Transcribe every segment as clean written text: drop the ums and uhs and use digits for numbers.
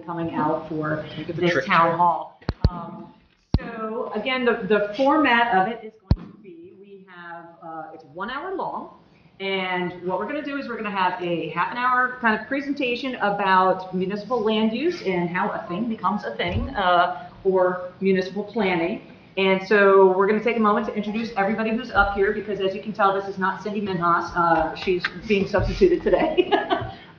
coming out for this town hall. So again, the format of it is going to be, we have, it's 1 hour long. And what we're going to do is we're going to have a half-an-hour kind of presentation about municipal land use and how a thing becomes a thing, or municipal planning. And so we're going to take a moment to introduce everybody who's up here, because as you can tell, this is not Cindy Minhas. She's being substituted today.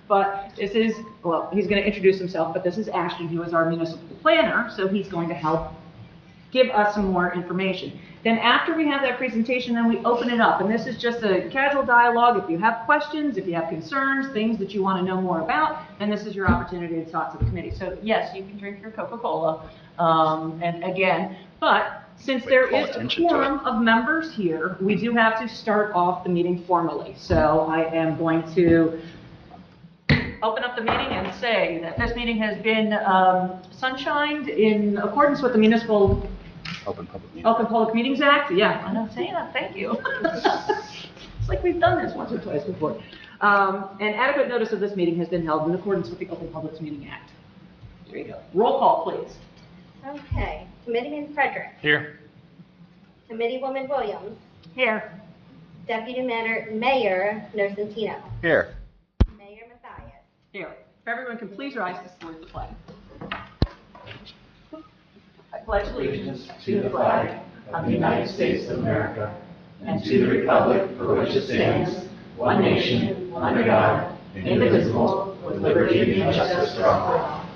But this is, well, he's going to introduce himself, but this is Ashton, who is our municipal planner, so he's going to help give us some more information. Then after we have that presentation, then we open it up, and this is just a casual dialogue. If you have questions, if you have concerns, things that you want to know more about, then this is your opportunity to talk to the committee. So yes, you can drink your Coca-Cola, and again, but since there is a quorum of members here, we do have to start off the meeting formally. So I am going to open up the meeting and say that this meeting has been sunshined in accordance with the municipal Open Public Meetings Act. Yeah, I know, saying that, thank you. It's like we've done this once or twice before. And adequate notice of this meeting has been held in accordance with the Open Public Meeting Act. There you go. Roll call, please. Okay. Committeeman Frederick. Here. Committeewoman Williams. Here. Deputy Mayor Nocentino. Here. Mayor Mathias. Here. If everyone can please rise to salute the flag. I pledge allegiance to the flag of the United States of America and to the republic for which it stands, one nation, under God, indivisible, with liberty and justice for all.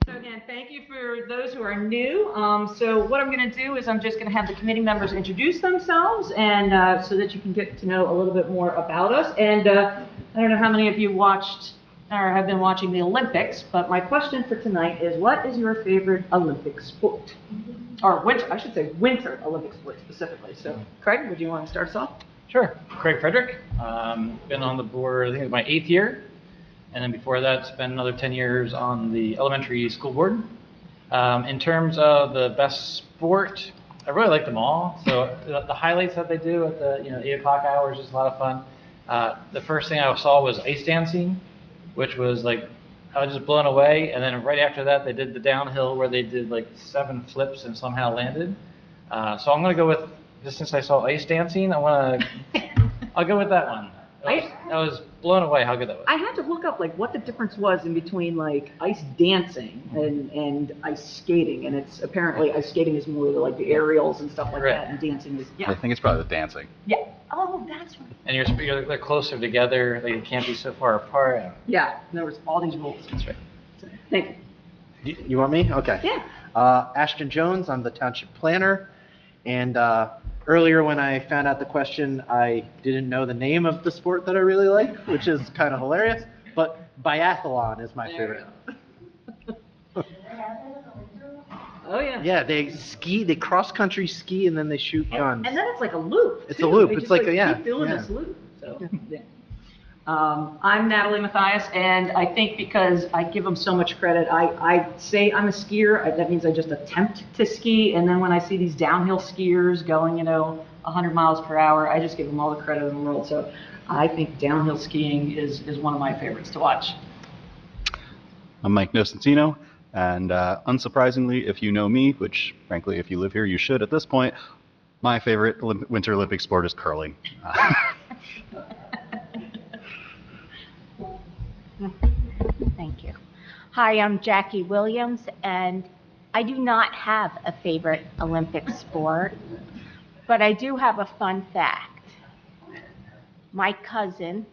So again, thank you for those who are new. So what I'm going to do is I'm just going to have the committee members introduce themselves, and so that you can get to know a little bit more about us. And I don't know how many of you watched or have been watching the Olympics, but my question for tonight is, what is your favorite Olympic sport? Or winter, I should say winter Olympic sport specifically. So Craig, would you want to start us off? Sure. Craig Frederick. Been on the board, I think it's my 8th year. And then before that, spent another 10 years on the elementary school board. In terms of the best sport, I really like them all. So the highlights that they do at the 8 o'clock hour is just a lot of fun. The first thing I saw was ice dancing, which was like, I was just blown away. And then right after that, they did the downhill where they did like 7 flips and somehow landed. So I'm going to go with, just since I saw ice dancing, I'll go with that one. I was blown away how good that was. I had to look up like what the difference was in between like ice dancing and ice skating, and it's apparently ice skating is more like the aerials and stuff like that, and dancing is I think it's probably the dancing. Yeah. Oh, that's right. And they're closer together. They can't be so far apart. Yeah. There was all these rules. That's right. So, thank you. You want me? Okay. Yeah. Ashton Jones, I'm the township planner, and earlier when I found out the question, I didn't know the name of the sport that I really like, which is kind of hilarious, but biathlon is my favorite. Oh, yeah. Yeah, they cross-country ski and then they shoot guns. And then it's like a loop, It's too. a loop. They It's just, like a, keep doing this loop. So, yeah. I'm Natalie Mathias, and I think because I give them so much credit, I say I'm a skier. That means I just attempt to ski, and then when I see these downhill skiers going, 100 miles per hour, I just give them all the credit in the world. So I think downhill skiing is one of my favorites to watch. I'm Mike Nocentino, and unsurprisingly, if you know me, which frankly, if you live here, you should at this point, my favorite Winter Olympic sport is curling. Thank you. Hi, I'm Jackie Williams, and I do not have a favorite Olympic sport, but I do have a fun fact. My cousin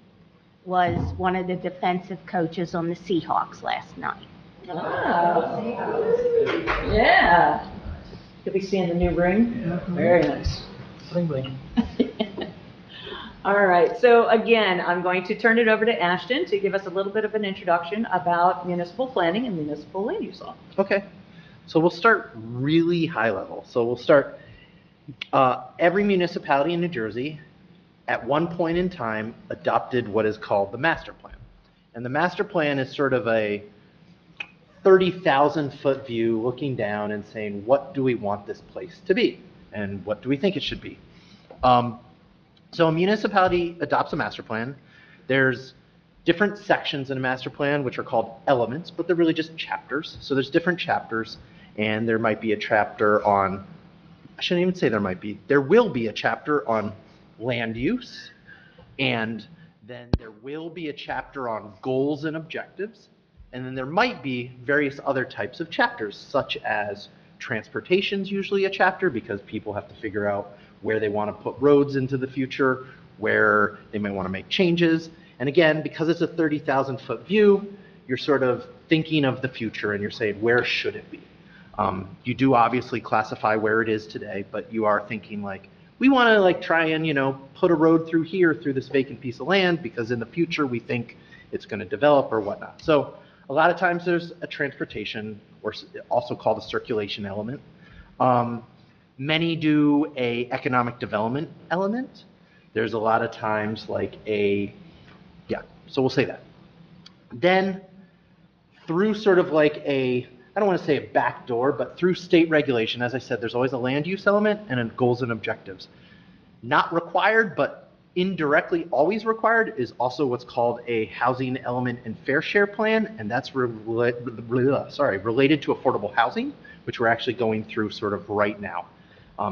was one of the defensive coaches on the Seahawks last night. Oh, yeah. Could we see in the new ring? Mm-hmm. Very nice. Bling bling. All right, so again, I'm going to turn it over to Ashton to give us a little bit of an introduction about municipal planning and municipal land use law. Okay, so we'll start really high level. So we'll start, every municipality in New Jersey at one point in time adopted what is called the master plan. And the master plan is sort of a 30,000 foot view looking down and saying, what do we want this place to be? And what do we think it should be? So a municipality adopts a master plan. There's different sections in a master plan, which are called elements, but they're really just chapters. So there's different chapters, and there might be a chapter on, I shouldn't even say there might be, there will be a chapter on land use, and then there will be a chapter on goals and objectives, and then there might be various other types of chapters, such as transportation's usually a chapter because people have to figure out where they want to put roads into the future, where they might want to make changes. And again, because it's a 30,000-foot view, you're sort of thinking of the future and you're saying, where should it be? You do obviously classify where it is today, but you are thinking like, we want to like try and, put a road through here through this vacant piece of land because in the future we think it's going to develop or whatnot. So a lot of times there's a transportation, or also called a circulation element. Many do a economic development element. There's a lot of times like so we'll say that. Then through sort of like I don't want to say a back door, but through state regulation, as I said, there's always a land use element and a goals and objectives. Not required, but indirectly always required is also what's called a housing element and fair share plan, and that's related to affordable housing, which we're actually going through sort of right now.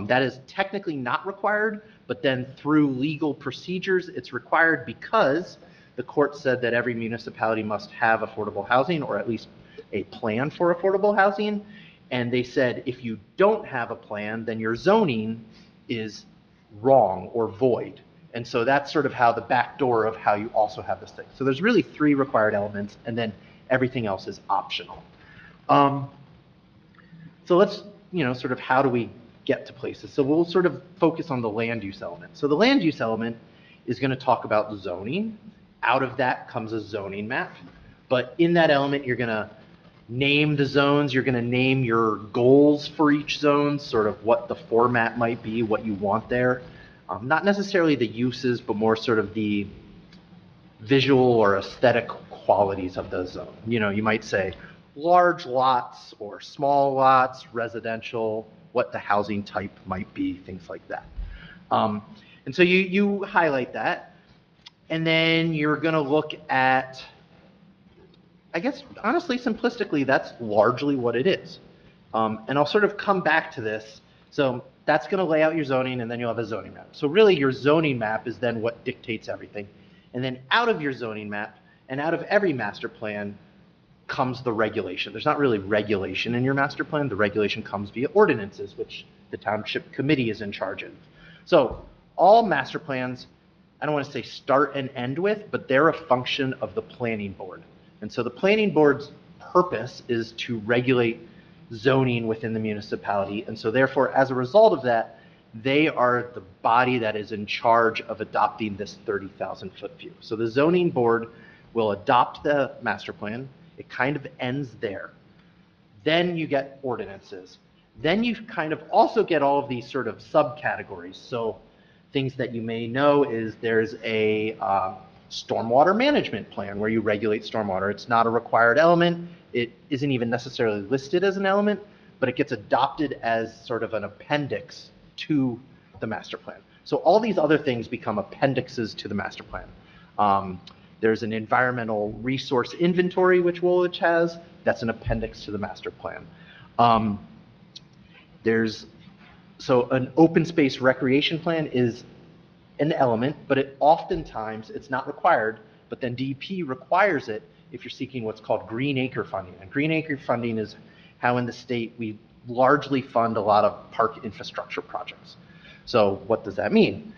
That is technically not required, but then through legal procedures, it's required because the court said that every municipality must have affordable housing, or at least a plan for affordable housing. And they said, if you don't have a plan, then your zoning is wrong or void. And so that's sort of how the back door of how you also have this thing. So there's really 3 required elements, and then everything else is optional. So let's, sort of how do we get to places? So we'll sort of focus on the land use element. So the land use element is going to talk about zoning. Out of that comes a zoning map. But in that element, you're going to name the zones. You're going to name your goals for each zone, sort of what the format might be, what you want there. Not necessarily the uses, but more sort of the visual or aesthetic qualities of the zone. You might say large lots or small lots, residential, what the housing type might be, things like that. And so you highlight that. And then you're going to look at, I guess, honestly, simplistically, that's largely what it is. And I'll sort of come back to this. So that's going to lay out your zoning, and then you'll have a zoning map. So really, your zoning map is then what dictates everything. And then out of your zoning map, and out of every master plan, comes the regulation. There's not really regulation in your master plan. The regulation comes via ordinances, which the township committee is in charge of. So all master plans, I don't want to say start and end with, but they're a function of the planning board. And so the planning board's purpose is to regulate zoning within the municipality. And so therefore, as a result of that, they are the body that is in charge of adopting this 30,000-foot view. So the zoning board will adopt the master plan. It kind of ends there. Then you get ordinances. Then you kind of also get all of these sort of subcategories. So things that you may know is there's a stormwater management plan where you regulate stormwater. It's not a required element. It isn't even necessarily listed as an element, but it gets adopted as sort of an appendix to the master plan. So all these other things become appendixes to the master plan. There's an environmental resource inventory, which Woolwich has. That's an appendix to the master plan. So an open space recreation plan is an element, but it's not required, but then DEP requires it if you're seeking what's called green acre funding. And green acre funding is how in the state we largely fund a lot of park infrastructure projects. So what does that mean?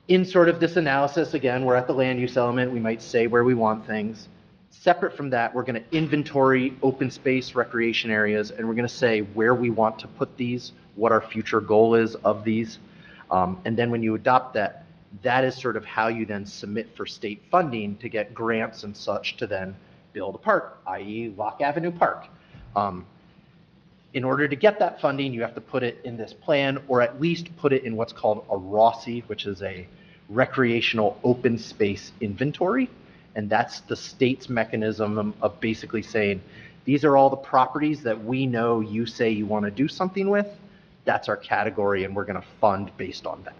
In sort of this analysis, again, we're at the land use element. We might say where we want things. Separate from that, we're going to inventory open space recreation areas, and we're going to say where we want to put these, what our future goal is of these. And then when you adopt that, that is sort of how you then submit for state funding to get grants and such to then build a park, i.e. Lock Avenue Park. In order to get that funding, you have to put it in this plan, or at least put it in what's called a ROSI, which is a recreational open space inventory. And that's the state's mechanism of basically saying, these are all the properties that we know you say you want to do something with. That's our category, and we're going to fund based on that.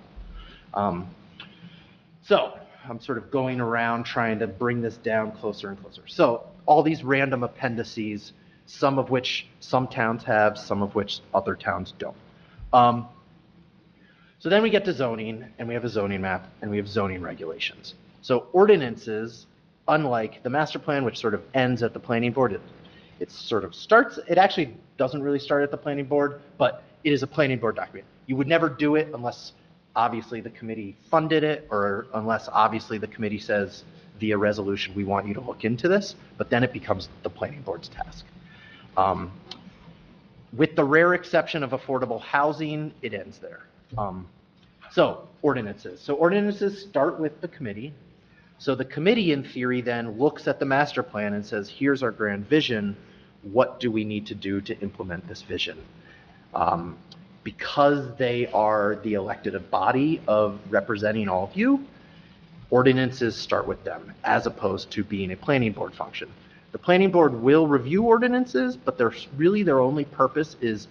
So I'm sort of going around trying to bring this down closer and closer. So all these random appendices, some of which some towns have, some of which other towns don't. So then we get to zoning, and we have a zoning map, and we have zoning regulations. So ordinances, unlike the master plan, which sort of ends at the planning board, it sort of starts, it actually doesn't really start at the planning board, but it is a planning board document. You would never do it unless obviously the committee funded it, or unless obviously the committee says via resolution, we want you to look into this, but then it becomes the planning board's task. With the rare exception of affordable housing, it ends there. So ordinances. So ordinances start with the committee. So the committee, in theory, then looks at the master plan and says, here's our grand vision. What do we need to do to implement this vision? Because they are the elected body of representing all of you, ordinances start with them, as opposed to being a planning board function. The planning board will review ordinances, but their only purpose is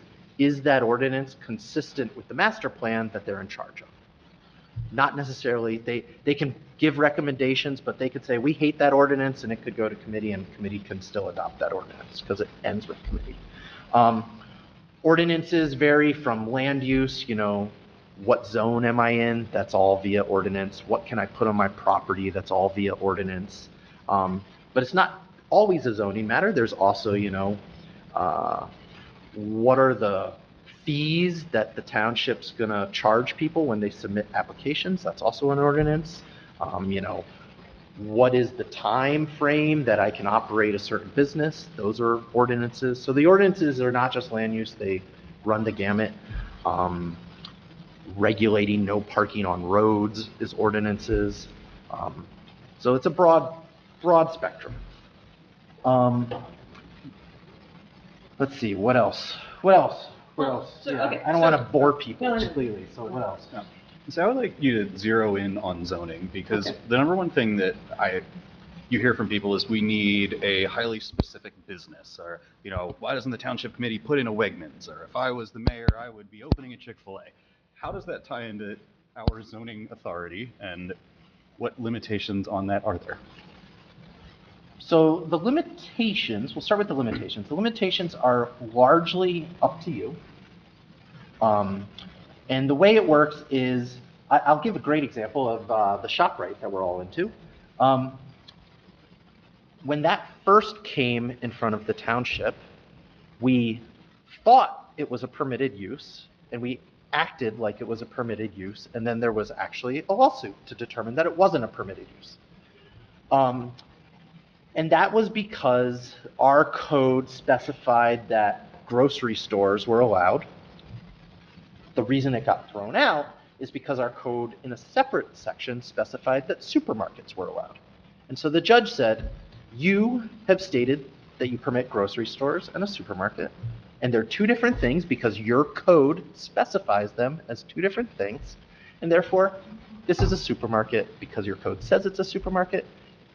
that ordinance consistent with the master plan that they're in charge of? Not necessarily, they can give recommendations, but they could say, we hate that ordinance, and it could go to committee, and committee can still adopt that ordinance because it ends with committee. Ordinances vary from land use, what zone am I in? That's all via ordinance. What can I put on my property? That's all via ordinance. But it's not always a zoning matter. There's also, what are the fees that the township's going to charge people when they submit applications? That's also an ordinance. What is the time frame that I can operate a certain business? Those are ordinances. So the ordinances are not just land use, they run the gamut. Regulating no parking on roads is ordinances. So it's a broad spectrum. Let's see, what else? So, Yeah, okay, I don't so- want to bore people No, no. completely, so what else? Yeah. So I would like you to zero in on zoning, because Okay. the number one thing that you hear from people is we need a highly specific business, or, why doesn't the township committee put in a Wegmans? Or if I was the mayor, I would be opening a Chick-fil-A. How does that tie into our zoning authority, and what limitations on that are there? So the limitations, we'll start with the limitations. The limitations are largely up to you. And the way it works is, I'll give a great example of the ShopRite that we're all into. When that first came in front of the township, we thought it was a permitted use, and we acted like it was a permitted use, and then there was actually a lawsuit to determine that it wasn't a permitted use. And that was because our code specified that grocery stores were allowed. The reason it got thrown out is because our code in a separate section specified that supermarkets were allowed. And so the judge said, you have stated that you permit grocery stores and a supermarket, and they're two different things because your code specifies them as two different things, and therefore this is a supermarket because your code says it's a supermarket,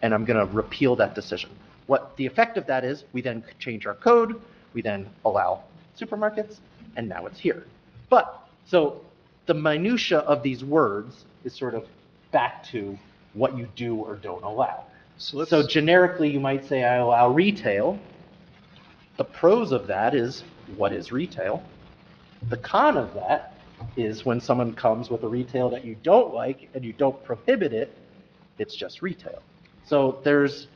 and I'm going to repeal that decision. What the effect of that is, we then change our code, we then allow supermarkets, and now it's here. So the minutia of these words is sort of back to what you do or don't allow. So generically, you might say, I allow retail. The pros of that is, what is retail? The con of that is when someone comes with a retail that you don't like and you don't prohibit it, it's just retail. So there's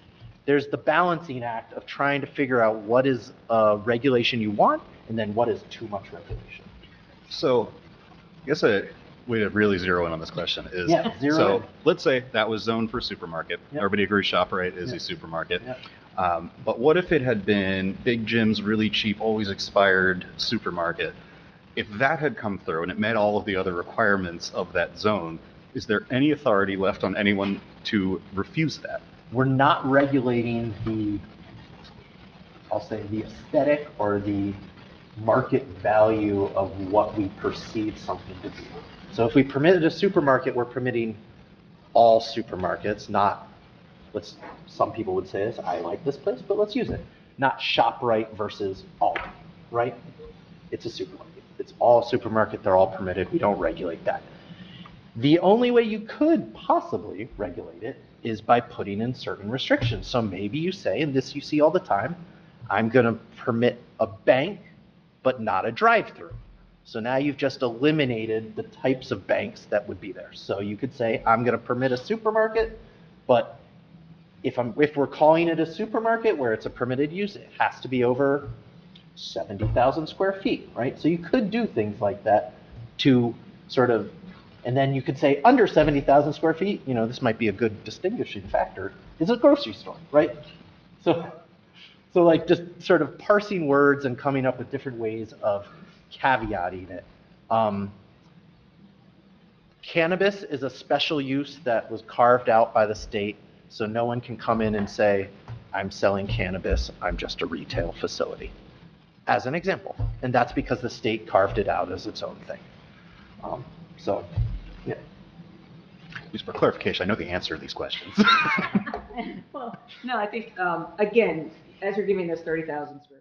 the balancing act of trying to figure out what is a regulation you want and then what is too much regulation. So I guess a way to really zero in on this question is, zero in. Let's say that was zoned for supermarket. Yep. Everybody agrees ShopRite is a supermarket. Yep. But what if it had been Big Jim's really cheap, always expired supermarket? If that had come through and it met all of the other requirements of that zone, is there any authority left on anyone to refuse that? We're not regulating the aesthetic or the market value of what we perceive something to be. So if we permitted a supermarket, we're permitting all supermarkets, not, some people would say this, I like this place, but let's use it. Not ShopRite versus Aldi, right? It's a supermarket. It's all supermarket, they're all permitted, we don't regulate that. The only way you could possibly regulate it is by putting in certain restrictions. So maybe you say, and this you see all the time, I'm going to permit a bank, but not a drive-through. So now you've just eliminated the types of banks that would be there. So you could say, I'm going to permit a supermarket, but if we're calling it a supermarket where it's a permitted use, it has to be over 70,000 square feet, right? So you could do things like that to sort of, and then you could say under 70,000 square feet, this might be a good distinguishing factor, is a grocery store, right? So like just sort of parsing words and coming up with different ways of caveating it. Cannabis is a special use that was carved out by the state, so no one can come in and say, I'm selling cannabis, I'm just a retail facility, as an example. And that's because the state carved it out as its own thing. Yeah. Just for clarification, I know the answer to these questions. Well, no, I think, again, as you're giving this 30,000 square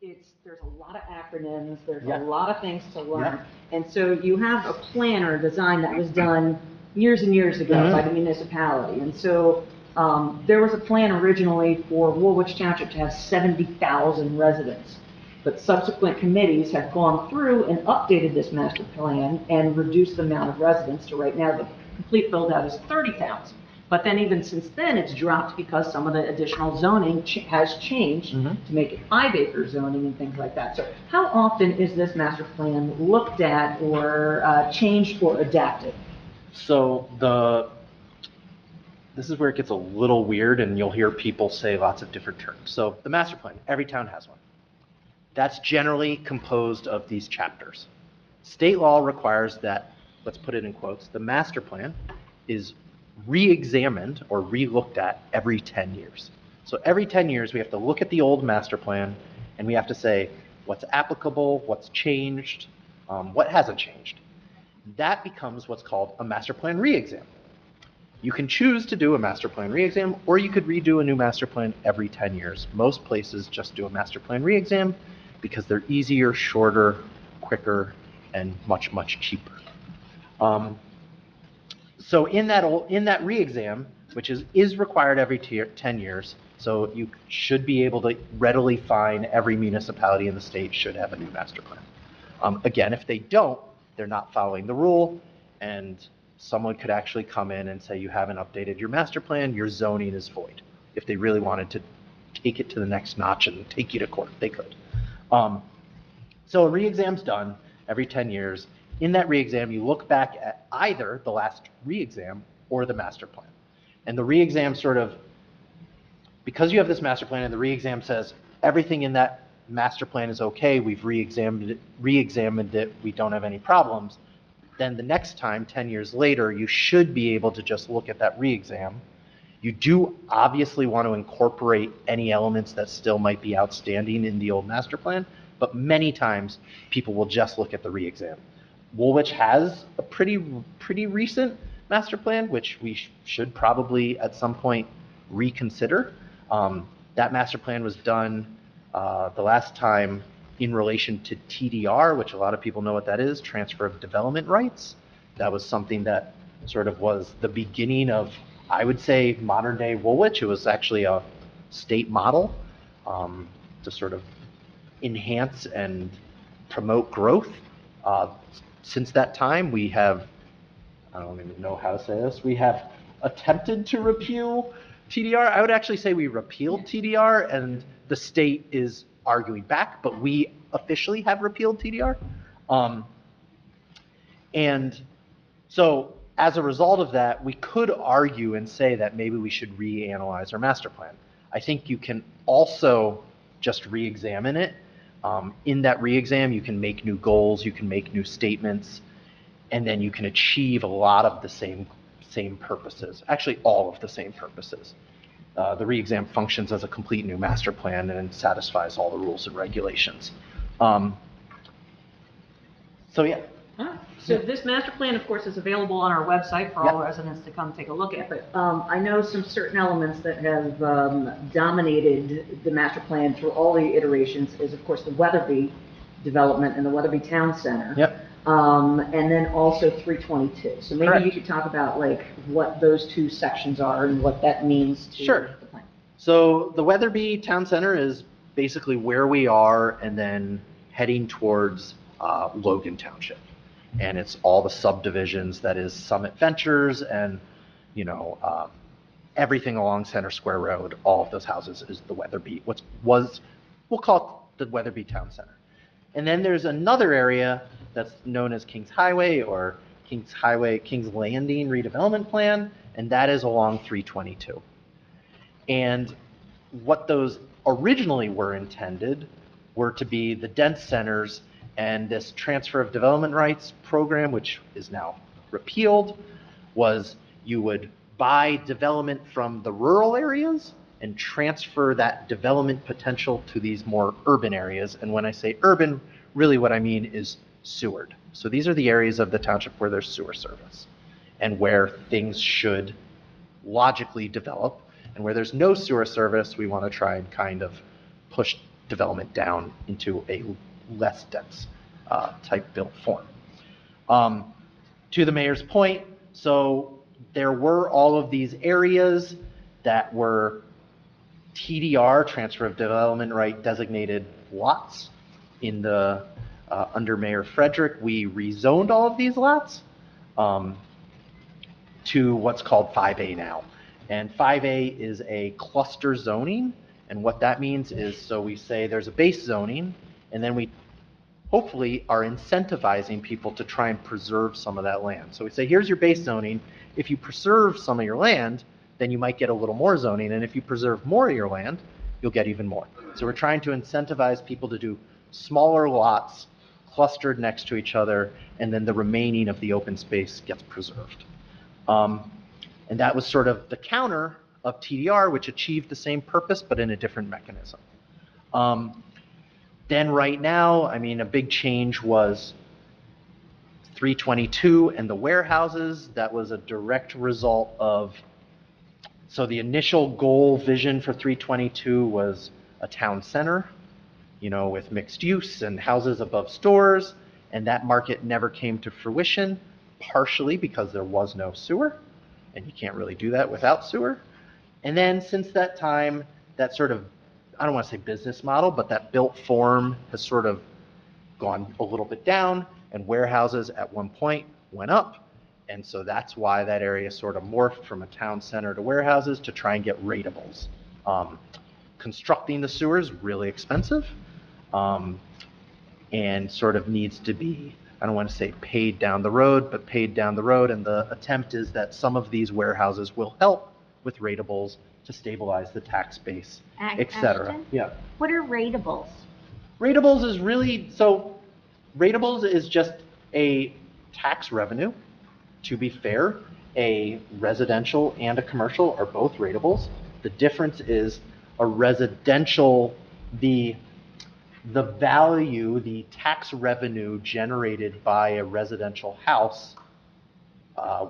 feet, there's a lot of acronyms, there's a lot of things to learn. And so you have a plan or a design that was done years and years ago by the municipality. And so there was a plan originally for Woolwich Township to have 70,000 residents. But subsequent committees have gone through and updated this master plan and reduced the amount of residents to right now the complete build out is 30,000. But then even since then, it's dropped because some of the additional zoning has changed to make it 5-acre zoning and things like that. So how often is this master plan looked at or changed or adapted? So this is where it gets a little weird, and you'll hear people say lots of different terms. So the master plan, every town has one. That's generally composed of these chapters. State law requires that, let's put it in quotes, the master plan is re-examined or re-looked at every 10 years. So every 10 years, we have to look at the old master plan, and we have to say what's applicable, what's changed, what hasn't changed. That becomes what's called a master plan re-exam. You can choose to do a master plan re-exam, or you could redo a new master plan every 10 years. Most places just do a master plan re-exam because they're easier, shorter, quicker, and much, much cheaper. So in that re-exam, which is required every 10 years, so you should be able to readily find every municipality in the state should have a new master plan. Again, if they don't, they're not following the rule, and someone could actually come in and say, you haven't updated your master plan, your zoning is void. If they really wanted to take it to the next notch and take you to court, they could. So a re-exam's done every 10 years. In that re-exam, you look back at either the last re-exam or the master plan. And the re-exam sort of, because you have this master plan and the re-exam says everything in that master plan is okay, we've re-examined it, we don't have any problems, then the next time, 10 years later, you should be able to just look at that re-exam. You do obviously want to incorporate any elements that still might be outstanding in the old master plan, but many times people will just look at the re-exam. Woolwich has a pretty recent master plan, which we should probably at some point reconsider. That master plan was done the last time in relation to TDR, which a lot of people know what that is, transfer of development rights. That was something that sort of was the beginning of, I would say, modern day Woolwich. It was actually a state model to sort of enhance and promote growth. Since that time, we have, I don't even know how to say this, we have attempted to repeal TDR. I would actually say we repealed TDR, and the state is arguing back, but we officially have repealed TDR. And so as a result of that, we could argue and say that maybe we should reanalyze our master plan. I think you can also just re-examine it. In that re-exam, you can make new goals, you can make new statements, and then you can achieve a lot of the same purposes, actually all of the same purposes. The re-exam functions as a complete new master plan and satisfies all the rules and regulations. So yeah. So this master plan, of course, is available on our website for all residents to come take a look at. But I know some certain elements that have dominated the master plan through all the iterations is, of course, the Weatherby development and the Weatherby Town Center. Yep. and then also 322. So maybe you Correct. could talk about like what those two sections are and what that means to Sure. the plan. So the Weatherby Town Center is basically where we are and then heading towards Logan Township. And it's all the subdivisions, that is Summit Ventures and, everything along Center Square Road, all of those houses is the Weatherby, we'll call it the Weatherby Town Center. And then there's another area that's known as Kings Highway or Kings Landing redevelopment plan, and that is along 322. And what those originally were intended were to be the dense centers, and this transfer of development rights program, which is now repealed, was you would buy development from the rural areas and transfer that development potential to these more urban areas. And when I say urban, really what I mean is sewered. So these are the areas of the township where there's sewer service and where things should logically develop. And where there's no sewer service, we want to try and kind of push development down into a less dense type built form. To the mayor's point, so there were all of these areas that were TDR, transfer of development right designated lots. In the under Mayor Frederick, we rezoned all of these lots to what's called 5A now. And 5A is a cluster zoning. And what that means is, so we say there's a base zoning, and then we hopefully are incentivizing people to try and preserve some of that land. So we say, here's your base zoning. If you preserve some of your land, then you might get a little more zoning. And if you preserve more of your land, you'll get even more. So we're trying to incentivize people to do smaller lots clustered next to each other, and then the remaining of the open space gets preserved. And that was sort of the counter of TDR, which achieved the same purpose, but in a different mechanism. Then right now, I mean, a big change was 322 and the warehouses. That was a direct result of, so the initial goal vision for 322 was a town center, with mixed use and houses above stores. And that market never came to fruition, partially because there was no sewer. And you can't really do that without sewer. And then since that time, that sort of, I don't want to say business model, but that built form has sort of gone a little bit down, and warehouses at one point went up. And so that's why that area sort of morphed from a town center to warehouses to try and get ratables. Constructing the sewer is really expensive and sort of needs to be, I don't want to say paid down the road, but paid down the road. And the attempt is that some of these warehouses will help with ratables to stabilize the tax base, et cetera. Ashton? Yeah. What are ratables? Ratables is really, so ratables is just a tax revenue. To be fair, a residential and a commercial are both ratables. The difference is a residential, the value, the tax revenue generated by a residential house,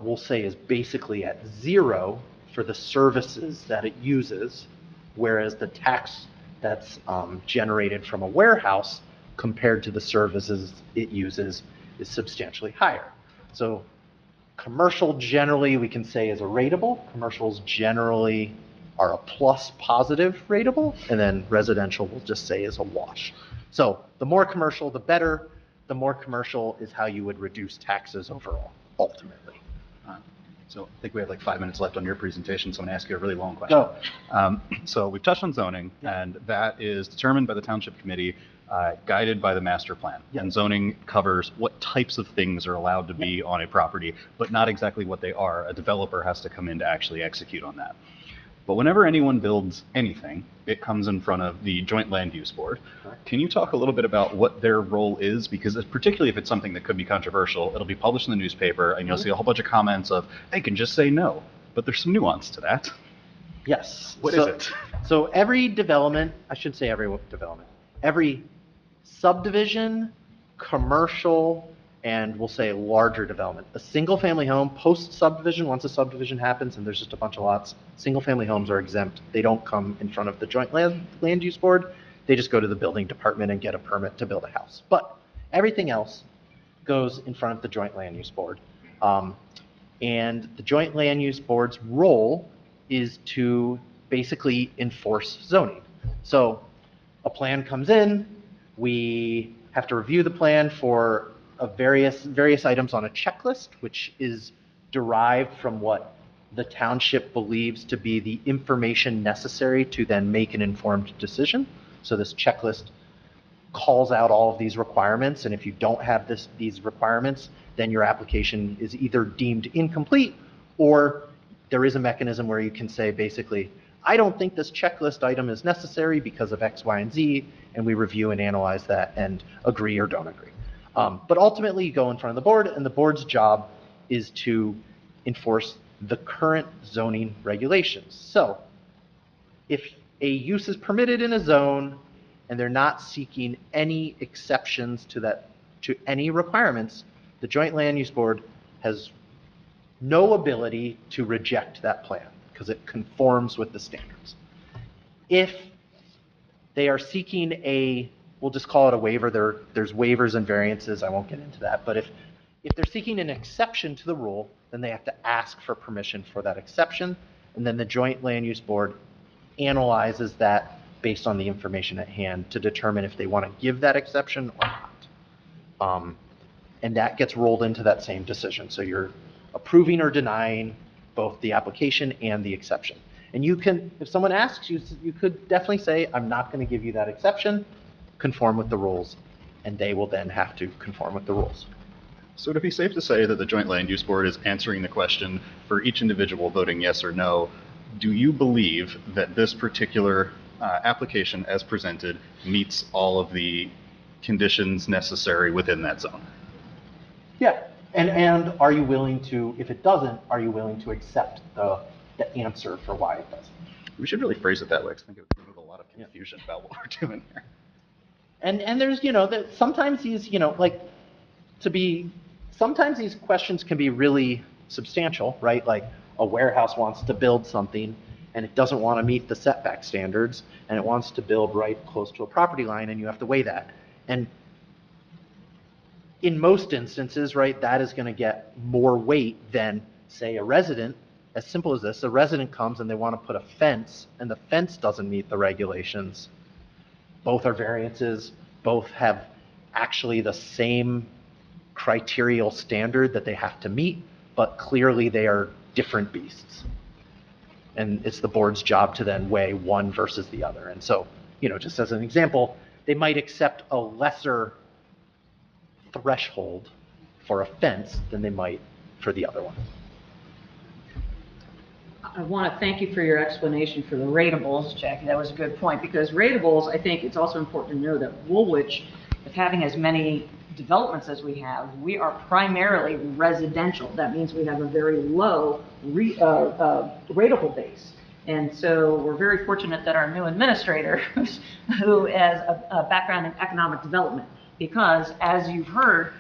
we'll say is basically at zero for the services that it uses, whereas the tax that's generated from a warehouse compared to the services it uses is substantially higher. So commercial generally we can say is a ratable. Commercials generally are a plus positive ratable, and then residential we'll just say is a wash. So the more commercial, the better. The more commercial is how you would reduce taxes overall, ultimately. So I think we have like 5 minutes left on your presentation, so I'm going to ask you a really long question. So we've touched on zoning, and that is determined by the Township Committee, guided by the master plan. And zoning covers what types of things are allowed to be on a property, but not exactly what they are. A developer has to come in to actually execute on that. But whenever anyone builds anything, it comes in front of the Joint Land Use Board. Can you talk a little bit about what their role is? Because particularly if it's something that could be controversial, it'll be published in the newspaper, and you'll see a whole bunch of comments of, they can just say no. But there's some nuance to that. Yes. What is it? So every development, I should say every development, every subdivision, commercial, and we'll say larger development. A single-family home, post-subdivision, once a subdivision happens and there's just a bunch of lots, single-family homes are exempt. They don't come in front of the Joint Land Use Board. They just go to the building department and get a permit to build a house. But everything else, goes in front of the Joint Land Use Board. And the Joint Land Use Board's role is to basically enforce zoning. So a plan comes in, we have to review the plan for various items on a checklist, which is derived from what the township believes to be the information necessary to then make an informed decision. So this checklist calls out all of these requirements, and if you don't have these requirements, then your application is either deemed incomplete, or there is a mechanism where you can say basically, I don't think this checklist item is necessary because of X, Y, and Z, and we review and analyze that and agree or don't agree. But ultimately, you go in front of the board, and the board's job is to enforce the current zoning regulations. So if a use is permitted in a zone and they're not seeking any exceptions to any requirements, the Joint Land Use Board has no ability to reject that plan because it conforms with the standards. If they are seeking we'll just call it a waiver, there's waivers and variances, I won't get into that, but if they're seeking an exception to the rule, then they have to ask for permission for that exception, and then the Joint Land Use Board analyzes that based on the information at hand to determine if they want to give that exception or not. And that gets rolled into that same decision. So you're approving or denying both the application and the exception. And you can, if someone asks you, you could definitely say, I'm not going to give you that exception, conform with the rules, and they will then have to conform with the rules. So would it be safe to say that the Joint Land Use Board is answering the question for each individual voting yes or no? Do you believe that this particular application as presented meets all of the conditions necessary within that zone? Yeah, and are you willing to, if it doesn't, are you willing to accept the answer for why it doesn't? We should really phrase it that way, because I think it would remove a lot of confusion about what we're doing here. And there's, that sometimes these, sometimes these questions can be really substantial, right? Like a warehouse wants to build something and it doesn't want to meet the setback standards and it wants to build right close to a property line, and you have to weigh that. And in most instances, right, that is going to get more weight than, say, a resident. As simple as this, a resident comes and they want to put a fence and the fence doesn't meet the regulations. Both are variances, both have actually the same criterial standard that they have to meet, but clearly they are different beasts. And it's the board's job to then weigh one versus the other. And so, just as an example, they might accept a lesser threshold for a fence than they might for the other one. I want to thank you for your explanation for the ratables, Jackie. That was a good point, because ratables, I think it's also important to know that Woolwich, with having as many developments as we have, we are primarily residential. That means we have a very low ratable base. And so we're very fortunate that our new administrator, who has a background in economic development, because as you've heard,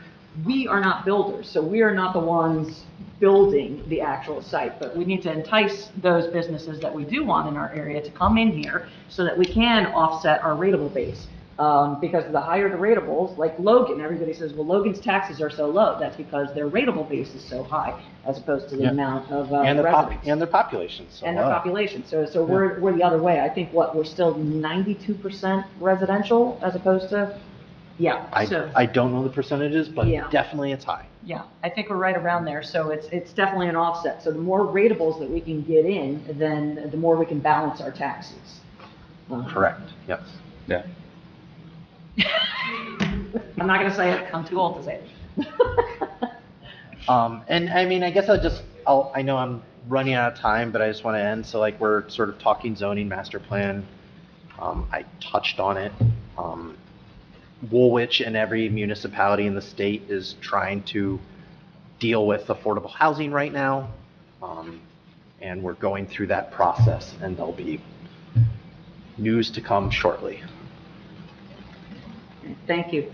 we are not builders. So we are not the ones building the actual site, but we need to entice those businesses that we do want in our area to come in here so that we can offset our ratable base. Because the higher the ratables, like Logan, everybody says, well, Logan's taxes are so low. That's because their ratable base is so high as opposed to the amount of residents. And their population. And their population. So we're the other way. I think we're still 92% residential as opposed to, I don't know the percentages, but definitely it's high. Yeah, I think we're right around there. So it's definitely an offset. So the more ratables that we can get in, then the more we can balance our taxes. Correct, yes. Yeah. I'm not going to say it. I'm too old to say it. And I mean, I guess I know I'm running out of time, but I just want to end. So like we're sort of talking zoning master plan. I touched on it. Woolwich and every municipality in the state is trying to deal with affordable housing right now. And we're going through that process, and there'll be news to come shortly. Thank you.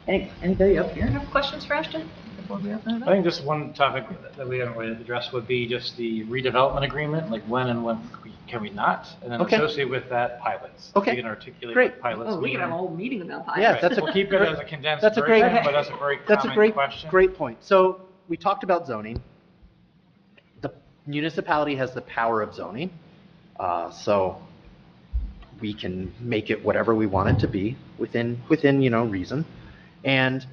Anybody up here have questions for Ashton? board we have to I think just one topic that we haven't really addressed would be just the redevelopment agreement, like when and when can we not? And then Okay. associated with that, pilots. Okay. You can articulate Great. what pilots Oh, we mean. could have a whole meeting about that. Yeah, Right. that's a We'll keep it great- as a condensed that's a version, great- but that's a very That's a common great, question. great point. So we talked about zoning. The municipality has the power of zoning, so we can make it whatever we want it to be within reason. And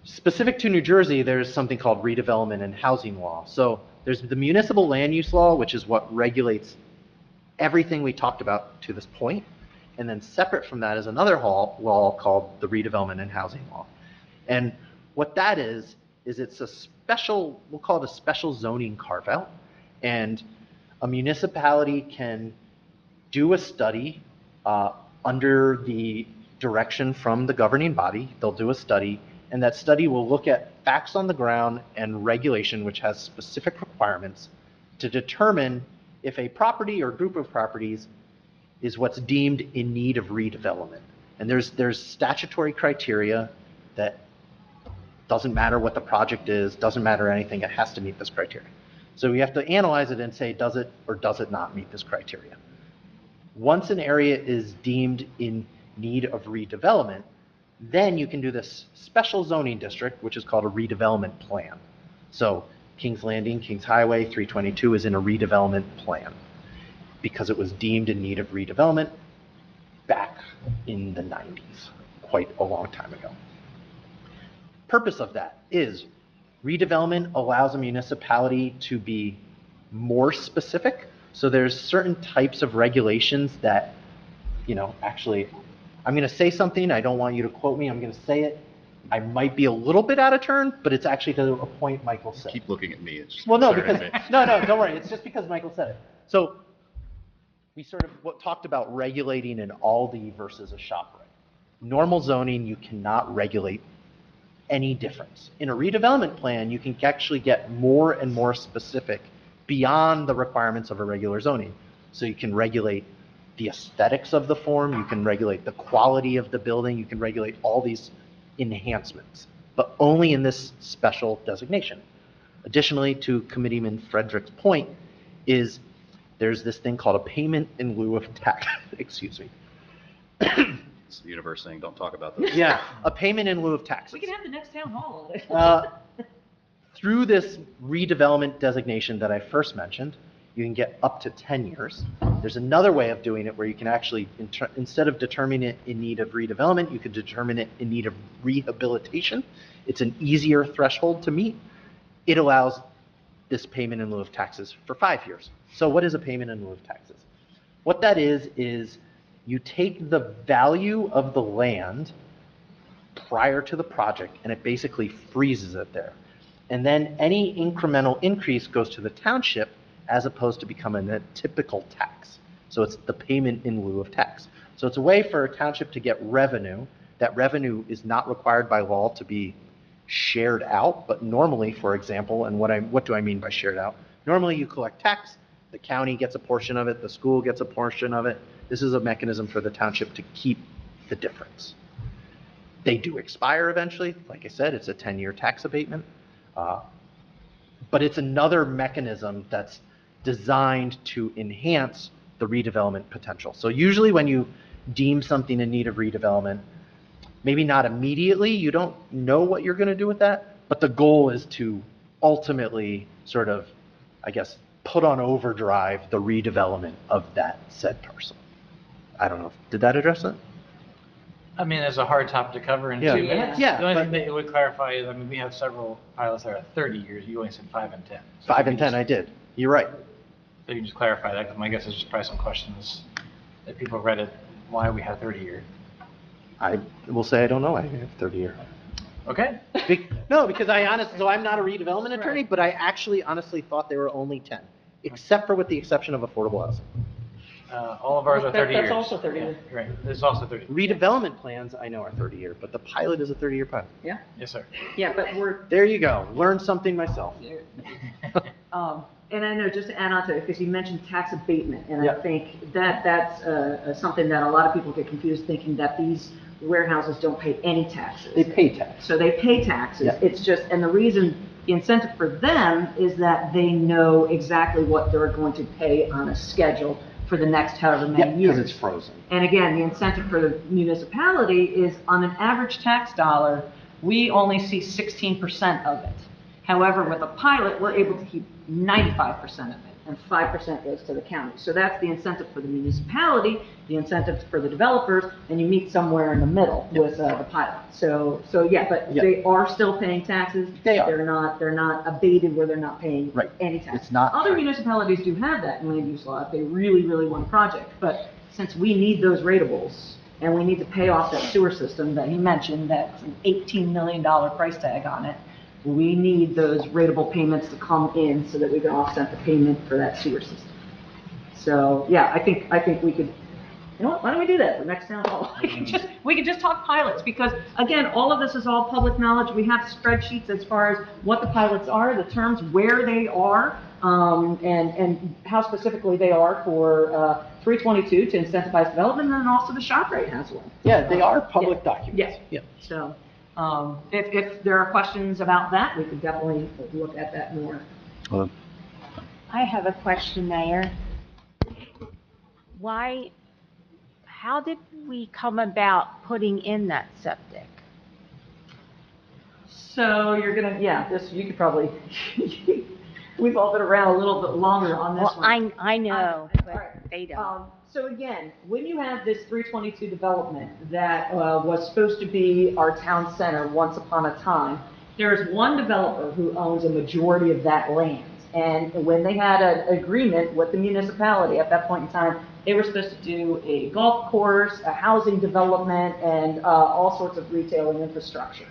specific to New Jersey, there's something called redevelopment and housing law. So there's the municipal land use law, which is what regulates everything we talked about to this point. And then separate from that is another law called the redevelopment and housing law. And what that is it's a special, we'll call it a special zoning carve out. And a municipality can do a study under the direction from the governing body. They'll do a study, and that study will look at facts on the ground and regulation, which has specific requirements to determine if a property or group of properties is what's deemed in need of redevelopment. And there's statutory criteria that doesn't matter what the project is, doesn't matter anything, it has to meet this criteria. So we have to analyze it and say, does it or does it not meet this criteria? Once an area is deemed in need of redevelopment, then you can do this special zoning district, which is called a redevelopment plan. So Kings Landing, Kings Highway, 322 is in a redevelopment plan because it was deemed in need of redevelopment back in the 90s, quite a long time ago. Purpose of that is redevelopment allows a municipality to be more specific. So there's certain types of regulations that, actually, I'm going to say something. I don't want you to quote me. I'm going to say it. I might be a little bit out of turn, but it's actually to a point Michael said. Keep looking at me. It's just Well, no, concerning because, me. no, don't worry. It's just because Michael said it. So we sort of talked about regulating an Aldi versus a ShopRite. Normal zoning, you cannot regulate any difference. In a redevelopment plan, you can actually get more and more specific beyond the requirements of a regular zoning. So you can regulate the aesthetics of the form, you can regulate the quality of the building, you can regulate all these enhancements, but only in this special designation. Additionally, to Committeeman Frederick's point, is there's this thing called a payment in lieu of tax, excuse me. It's the universe saying, don't talk about those. Yeah, a payment in lieu of taxes. We can have the next town hall on it. Through this redevelopment designation that I first mentioned, you can get up to 10 years. There's another way of doing it where you can actually, instead of determining it in need of redevelopment, you could determine it in need of rehabilitation. It's an easier threshold to meet. It allows this payment in lieu of taxes for 5 years. So what is a payment in lieu of taxes? What that is you take the value of the land prior to the project and it basically freezes it there. And then any incremental increase goes to the township as opposed to becoming a typical tax. So it's the payment in lieu of tax. So it's a way for a township to get revenue. That revenue is not required by law to be shared out, but normally, for example, and what do I mean by shared out? Normally you collect tax, the county gets a portion of it, the school gets a portion of it. This is a mechanism for the township to keep the difference. They do expire eventually. Like I said, it's a 10-year tax abatement. But it's another mechanism that's designed to enhance the redevelopment potential. So usually when you deem something in need of redevelopment, maybe not immediately, you don't know what you're going to do with that, but the goal is to ultimately sort of, I guess, put on overdrive the redevelopment of that said parcel. I don't know. Did that address it? I mean, it's a hard topic to cover in Yeah. 2 minutes. Yeah, The only but- thing that it would clarify is, I mean, we have several pilots that are 30 years. You only said 5 and 10. So 5 you and can 10, I just- did. You're right. So you can just clarify that, because my guess is just probably some questions that people read it, why we have 30 years. I will say I don't know. I have 30 years. Okay. No, because so I'm not a redevelopment attorney, but I actually honestly thought they were only 10, except for with the exception of affordable housing. All of ours are 30 years. That's also 30 years. Yeah, right. There's also 30. Redevelopment plans I know are 30-year, but the pilot is a 30-year pilot. Yeah, Yes, sir. yeah, but we're, There you go. Learned something myself. and I know, just to add on to it, because you mentioned tax abatement, and I Yeah. think that that's something that a lot of people get confused, thinking that these warehouses don't pay any taxes. They pay tax. So they pay taxes. Yeah. It's just, and the reason, the incentive for them is that they know exactly what they're going to pay on a schedule for the next however many years. Because it's frozen. And again, the incentive for the municipality is on an average tax dollar, we only see 16% of it. However, with a pilot, we're able to keep 95% of it, and 5% goes to the county. So that's the incentive for the municipality, the incentive for the developers, and you meet somewhere in the middle with the pilot. So yeah, but Yeah. they are still paying taxes. They are. They're not abated where they're not paying Right. any taxes. It's not Other free. municipalities do have that in land use law if they really, really want a project. But since we need those ratables, and we need to pay off that sewer system that he mentioned, that's an $18 million price tag on it, we need those ratable payments to come in so that we can offset the payment for that sewer system. So, yeah, I think we could, you know what, why don't we do that for next town hall? We could just talk pilots, because again, all of this is all public knowledge. We have spreadsheets as far as what the pilots are, the terms, where they are, and how specifically they are for 322 to incentivize development, and then also the ShopRite has one. Yeah, they are public Yeah. documents. Yes. Yeah. So, if there are questions about that, we could definitely look at that more. Well, I have a question, Mayor. How did we come about putting in that septic? So you're gonna, yeah, you could probably, we've all been around a little bit longer on this Well, one. I know, All but right. they don't. So again, when you have this 322 development that was supposed to be our town center once upon a time, there's one developer who owns a majority of that land. And when they had an agreement with the municipality at that point in time, they were supposed to do a golf course, a housing development, and all sorts of retail and infrastructure.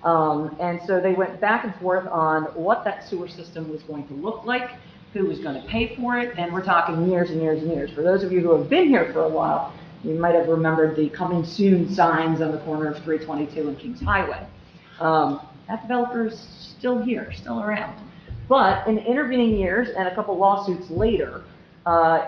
And so they went back and forth on what that sewer system was going to look like, who was going to pay for it, and we're talking years and years and years. For those of you who have been here for a while, you might have remembered the coming soon signs on the corner of 322 and Kings Highway. That developer's still here, still around. But in the intervening years and a couple lawsuits later,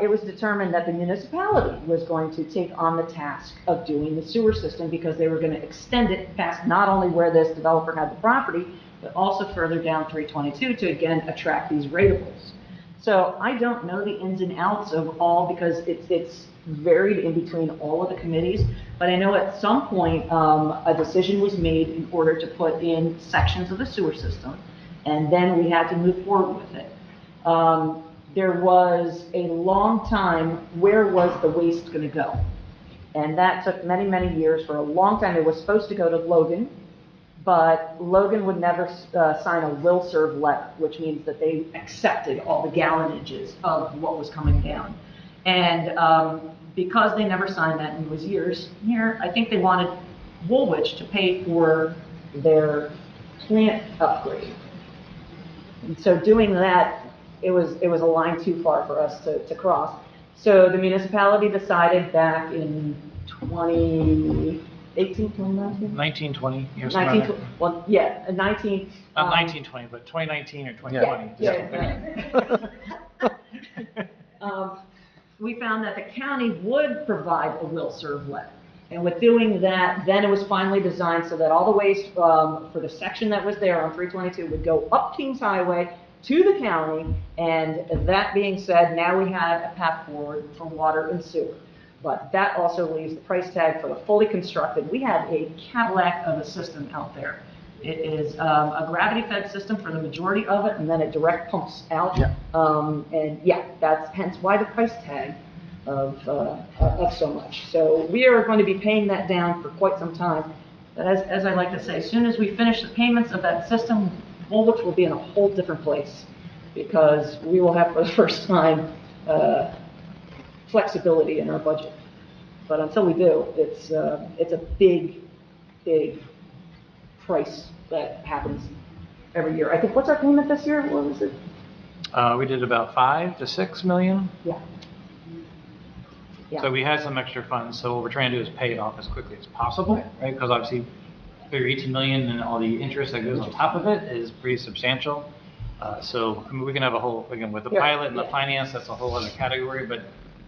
it was determined that the municipality was going to take on the task of doing the sewer system, because they were going to extend it past not only where this developer had the property, but also further down 322 to again attract these ratables. So I don't know the ins and outs of all, because it's varied in between all of the committees, but I know at some point a decision was made in order to put in sections of the sewer system, and then we had to move forward with it. There was a long time, where was the waste going to go? And that took many, many years. For a long time, it was supposed to go to Logan, but Logan would never sign a will serve letter, which means that they accepted all the gallonages of what was coming down. And because they never signed that, and it was years here, I think they wanted Woolwich to pay for their plant upgrade. And so doing that, it was a line too far for us to cross. So the municipality decided back in 2018, 2019? 1920, years 19, well, yeah, 19. Not 1920, but 2019 or 2020. We found that the county would provide a will serve letter. And with doing that, then it was finally designed so that all the waste for the section that was there on 322 would go up Kings Highway to the county. And that being said, now we have a path forward for water and sewer. But that also leaves the price tag for the fully constructed. We have a Cadillac of a system out there. It is a gravity-fed system for the majority of it, and then it direct pumps out. Yeah. And yeah, that's hence why the price tag of so much. So we are going to be paying that down for quite some time. But as I like to say, as soon as we finish the payments of that system, Woolwich will be in a whole different place, because we will have for the first time flexibility in our budget. But until we do, it's a big, big price that happens every year. I think, what's our payment this year? What was it? We did about 5 to 6 million. Yeah. Yeah. So we had some extra funds, so what we're trying to do is pay it off as quickly as possible, right? Because obviously, figure 18 million and all the interest that goes on top of it is pretty substantial. So I mean, we can have a whole, again, with the pilot and the finance, that's a whole other category, but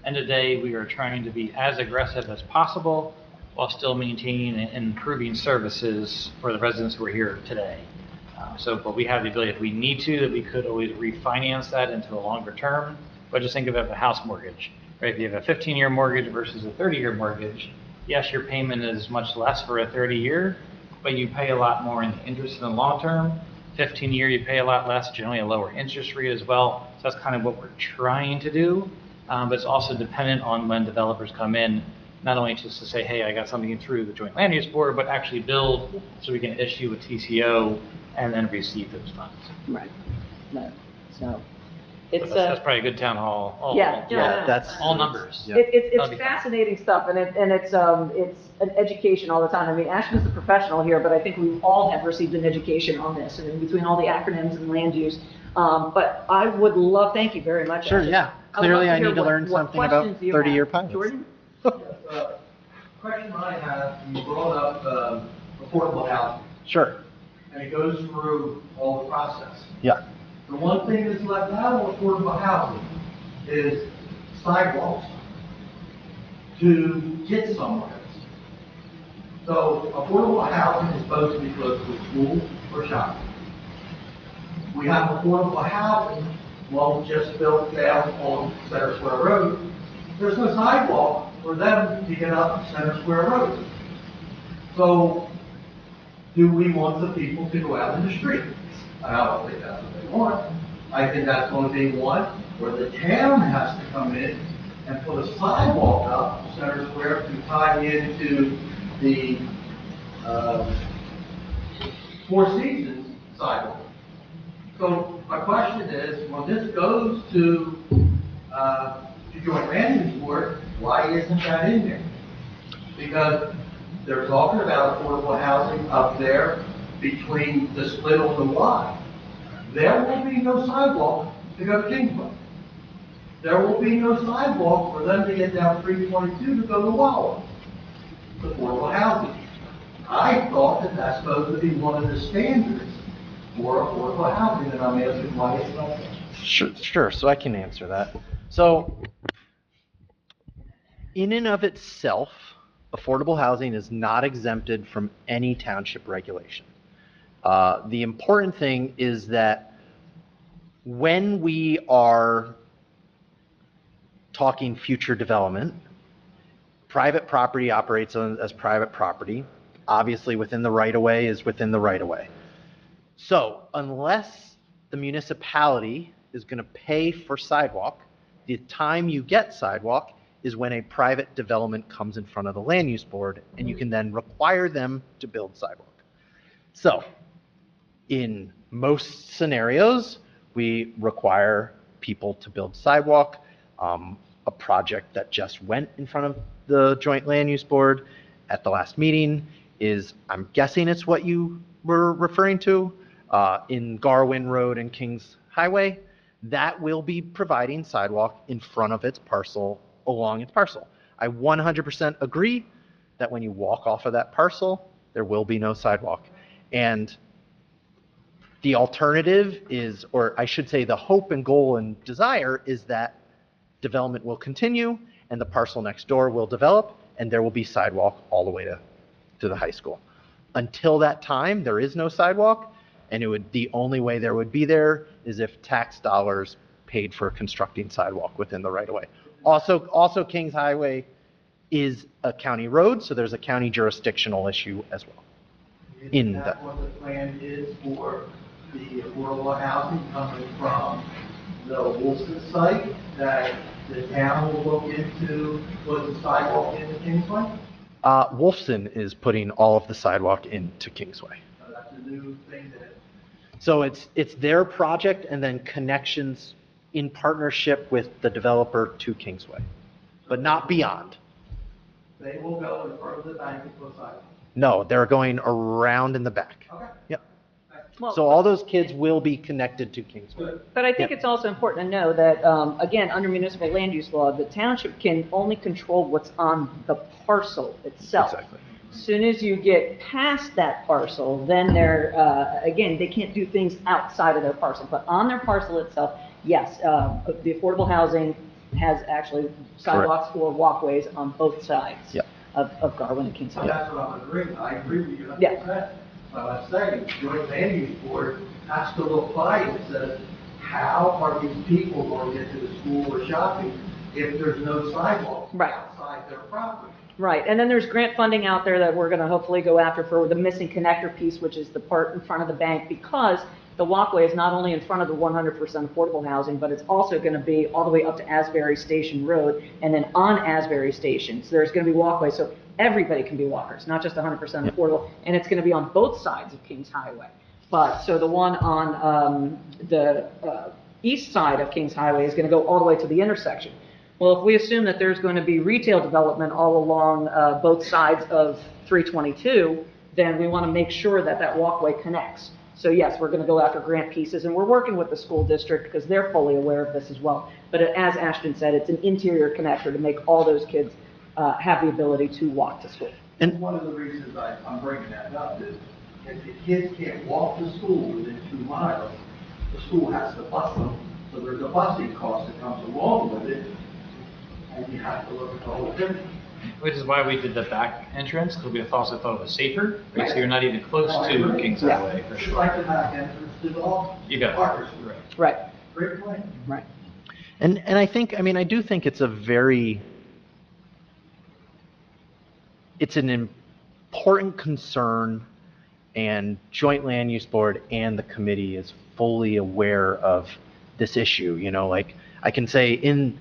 end of the day, we are trying to be as aggressive as possible while still maintaining and improving services for the residents who are here today. But we have the ability, if we need to, that we could always refinance that into a longer term. But just think of it as a house mortgage, right? If you have a 15-year mortgage versus a 30-year mortgage, yes, your payment is much less for a 30-year, but you pay a lot more in the interest in the long term. 15-year, you pay a lot less, generally a lower interest rate as well. So that's kind of what we're trying to do. But it's also dependent on when developers come in, not only just to say, hey, I got something through the Joint Land Use Board, but actually build so we can issue a TCO and then receive those funds. Right. No, so But it's that's probably a good town hall. Yeah, that's all numbers. Yeah. It's That'll be fun. fascinating stuff, and it's an education all the time. I mean, Ashton's a professional here, but I think we all have received an education on this, and in between all the acronyms and land use. But I would love, thank you very much. Sure, Ashton. yeah. I would Clearly love I hear need to what- learn what something about questions you 30-year have. pilots. Jordan? Question I have, you brought up affordable housing, Sure. and it goes through all the process. Yeah. The one thing that's left out of affordable housing is sidewalks to get somewhere. So affordable housing is supposed to be close to a school or shopping. We have affordable housing, well, just built down on Center Square Road. There's no sidewalk for them to get up Center Square Road. So do we want the people to go out in the street? I don't think that's what they want. I think that's going to be one where the town has to come in and put a sidewalk up Center Square to tie into the Four Seasons sidewalk. So my question is, when this goes to Joint Land Use Board, why isn't that in there? Because they're talking about affordable housing up there between the split on the Y. There will be no sidewalk to go to Kingsway. There will be no sidewalk for them to get down 322 to go to Wawa. Affordable housing. I thought that that's supposed to be one of the standards for affordable housing, and I'm asking why it's not there. Sure. So I can answer that. So, in and of itself, affordable housing is not exempted from any township regulation. The important thing is that when we are talking future development, private property operates as private property. Obviously, within the right-of-way is within the right-of-way. So, unless the municipality is going to pay for sidewalk, the time you get sidewalk is when a private development comes in front of the land use board, and you can then require them to build sidewalk. So, in most scenarios, we require people to build sidewalk. A project that just went in front of the Joint Land Use Board at the last meeting is, I'm guessing it's what you were referring to, in Garwin Road and Kings Highway. That will be providing sidewalk in front of its parcel, along its parcel. I 100% agree that when you walk off of that parcel, there will be no sidewalk. And the alternative is, or I should say the hope and goal and desire is that development will continue and the parcel next door will develop and there will be sidewalk all the way to the high school. Until that time, there is no sidewalk, and the only way there would be there is if tax dollars paid for constructing sidewalk within the right-of-way. Also, Kings Highway is a county road, so there's a county jurisdictional issue as well. Isn't that what the plan is for the affordable housing coming from the Wilson site, that the town will look into, put the sidewalk into Kingsway? Wolfson is putting all of the sidewalk into Kingsway. So that's a new thing that, So it's their project and then connections in partnership with the developer to Kingsway, but not beyond. they will go in front of the bank and put sidewalk. No, they're going around in the back. Okay. Yep. Well, So all those kids will be connected to Kingsway. But I think it's also important to know that, again, under municipal land use law, the township can only control what's on the parcel itself. Exactly. As soon as you get past that parcel, then again, they can't do things outside of their parcel. But on their parcel itself, yes, the affordable housing has actually sidewalks or walkways on both sides. Yeah. of Garwin and Kings So Highway. that's what I'm agreeing, I agree with you Yeah. 100%. But I'm saying, joint land use board has to look by and says, how are these people going to get to the school or shopping if there's no sidewalk Right. outside their property? Right, and then there's grant funding out there that we're gonna hopefully go after for the missing connector piece, which is the part in front of the bank, because the walkway is not only in front of the 100% affordable housing, but it's also gonna be all the way up to Asbury Station Road, and then on Asbury Station. So there's gonna be walkways, so everybody can be walkers, not just 100% affordable, and it's gonna be on both sides of Kings Highway. But, so the one on, the east side of Kings Highway is gonna go all the way to the intersection. Well, if we assume that there's going to be retail development all along both sides of 322, then we want to make sure that that walkway connects. So yes, we're going to go after grant pieces, and we're working with the school district because they're fully aware of this as well. But as Ashton said, it's an interior connector to make all those kids have the ability to walk to school. And one of the reasons I'm bringing that up is if the kids can't walk to school within 2 miles, the school has to bus them, so there's a busing cost that comes along with it. And you have to look at the whole thing. Which is why we did the back entrance, because we also thought it was safer, right? So you're not even close to Kings Highway, for Just sure. like the back entrance to the all. You got Parkers. it, right. Right, Great plan. right. And I think, I mean, I do think it's an important concern, and Joint Land Use Board and the committee is fully aware of this issue. You know, like, I can say in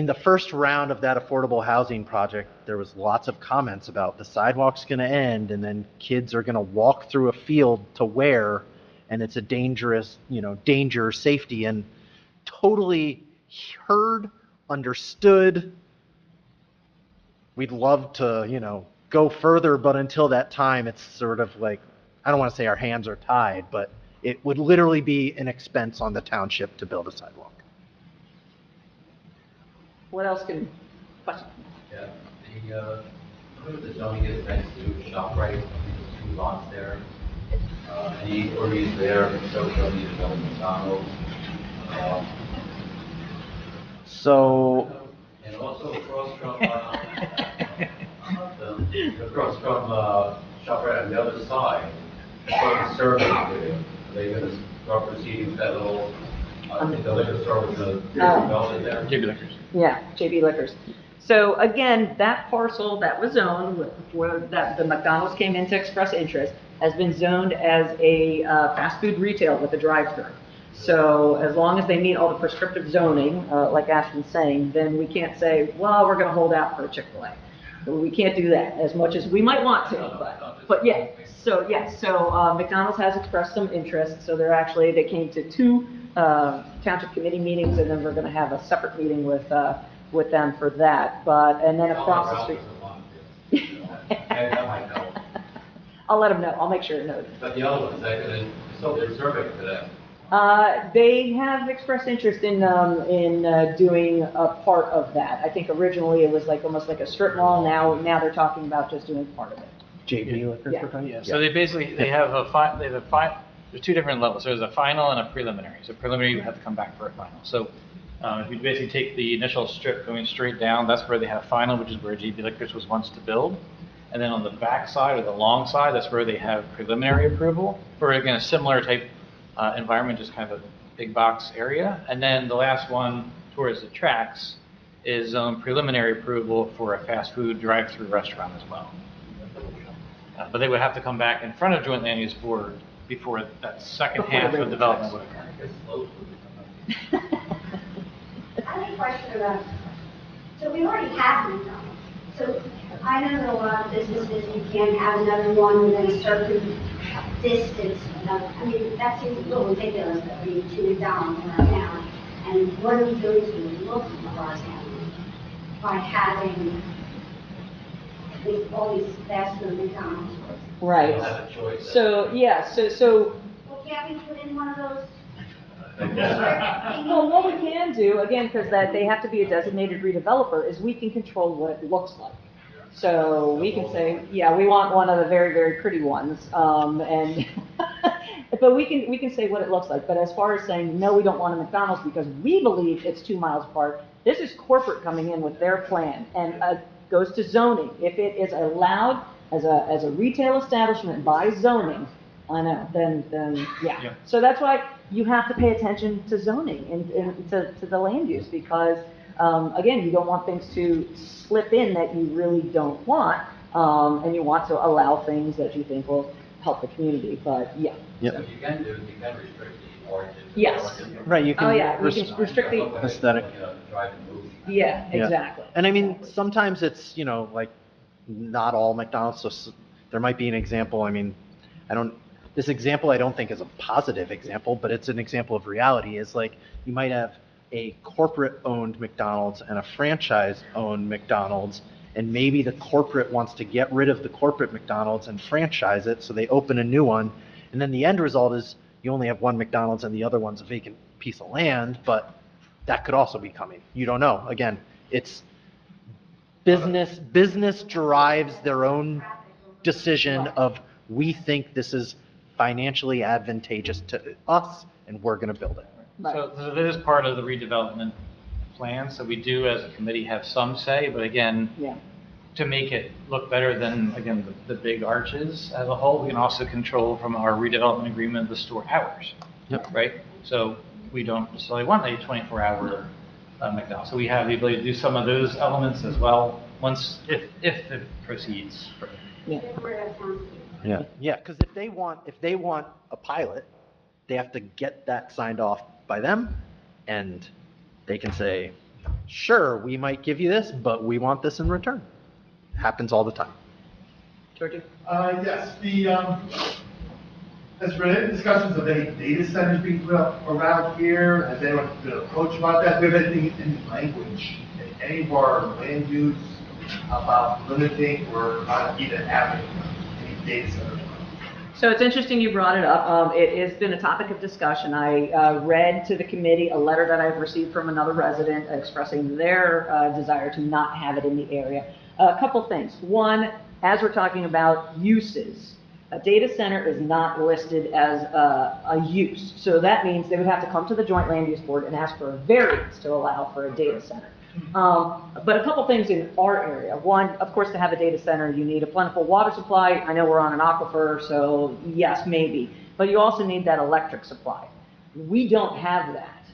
the first round of that affordable housing project, there was lots of comments about the sidewalk's going to end, and then kids are going to walk through a field to where, and it's a dangerous, danger, safety, and totally heard, understood. We'd love to, go further, but until that time, it's sort of like, I don't want to say our hands are tied, but it would literally be an expense on the township to build a sidewalk. What else can, question? Yeah, the zoning is next to ShopRite, there's 2 lots there. Any inquiries there, so shall be developed McDonald's. So, And also across from, ShopRite on the other side, the service area. Are they going to start proceeding with that little, I think the liquor store was going to develop it there? JB Liquors. Yeah, JB Liquors. So again, that parcel that was zoned before that the McDonald's came in to express interest has been zoned as a fast food retail with a drive-through. So as long as they meet all the prescriptive zoning, like Ashton's saying, then we can't say, well, we're going to hold out for a Chick-fil-A. We can't do that as much as we might want to, but yeah. So McDonald's has expressed some interest. So they came to 2 township committee meetings, and then we're going to have a separate meeting with them for that. And then across the street. That might help. I'll let them know. I'll make sure to note. But the other ones, they're surveying for that. They have expressed interest in doing a part of that. I think originally it was almost like a strip mall. Now they're talking about just doing part of it. JB Liquors, Yeah. we're talking? Yeah, so they have there's 2 different levels. There's a final and a preliminary. So preliminary, you have to come back for a final. So if you basically take the initial strip going straight down, that's where they have final, which is where JB Liquors was once to build. And then on the back side or the long side, that's where they have preliminary approval for, again, a similar type environment, just kind of a big box area. And then the last one towards the tracks is preliminary approval for a fast food drive-through restaurant as well. But they would have to come back in front of Joint Land Use Board before that second half of development would occur. I have a question about, so we already have McDonald's. So I know that a lot of businesses, you can't have another one within a certain distance. I mean, that seems a little ridiculous that we need 2 McDonald's in our town. And what are we doing to look for our town by having all these fast food McDonald's? Right. They don't have a choice. So yeah. So. Well, can't we put in one of those? Well, what we can do, again, because they have to be a designated redeveloper, is we can control what it looks like. So we can say, yeah, we want one of the very, very pretty ones, but we can say what it looks like. But as far as saying, no, we don't want a McDonald's because we believe it's 2 miles apart, This is corporate coming in with their plan and goes to zoning. If it is allowed as a retail establishment by zoning, I know, then yeah. Yeah. So that's why you have to pay attention to zoning and to the land use because, again, you don't want things to slip in that you really don't want, and you want to allow things that you think will help the community, but yeah. Yep. So you can restrict the origin. Yes. Right, you can. Oh, yeah, you can restrict the, Aesthetic. Drive and move. yeah, exactly. And I mean, sometimes it's, like, not all McDonald's, so there might be an example, I mean, this example I don't think is a positive example, but it's an example of reality, is like, you might have a corporate-owned McDonald's and a franchise-owned McDonald's, and maybe the corporate wants to get rid of the corporate McDonald's and franchise it, so they open a new one, and then the end result is you only have one McDonald's and the other one's a vacant piece of land, but that could also be coming. You don't know. Again, it's business drives their own decision of, we think this is financially advantageous to us and we're going to build it. So that is part of the redevelopment plan, so we do as a committee have some say, but again, Yeah. to make it look better than, again, the big arches as a whole, we can also control from our redevelopment agreement the store hours. Yep. Right? So we don't necessarily want a 24-hour McDonald's. So we have the ability to do some of those elements as well, if it proceeds. Yeah. Yeah, because if they want a pilot, they have to get that signed off by them, and they can say, sure, we might give you this, but we want this in return. Happens all the time. Georgie? Yes, has there been any discussions of any data centers being put up around here? Has anyone been approached about that? Do we have anything in language, in any of our land use about limiting or not even having any data centers? So it's interesting you brought it up. It has been a topic of discussion. I read to the committee a letter that I've received from another resident expressing their desire to not have it in the area. A couple things. One, as we're talking about uses, a data center is not listed as a use. So that means they would have to come to the Joint Land Use Board and ask for a variance to allow for a data center. But a couple things in our area. One, of course, to have a data center, you need a plentiful water supply. I know we're on an aquifer, so yes, maybe. But you also need that electric supply. We don't have that.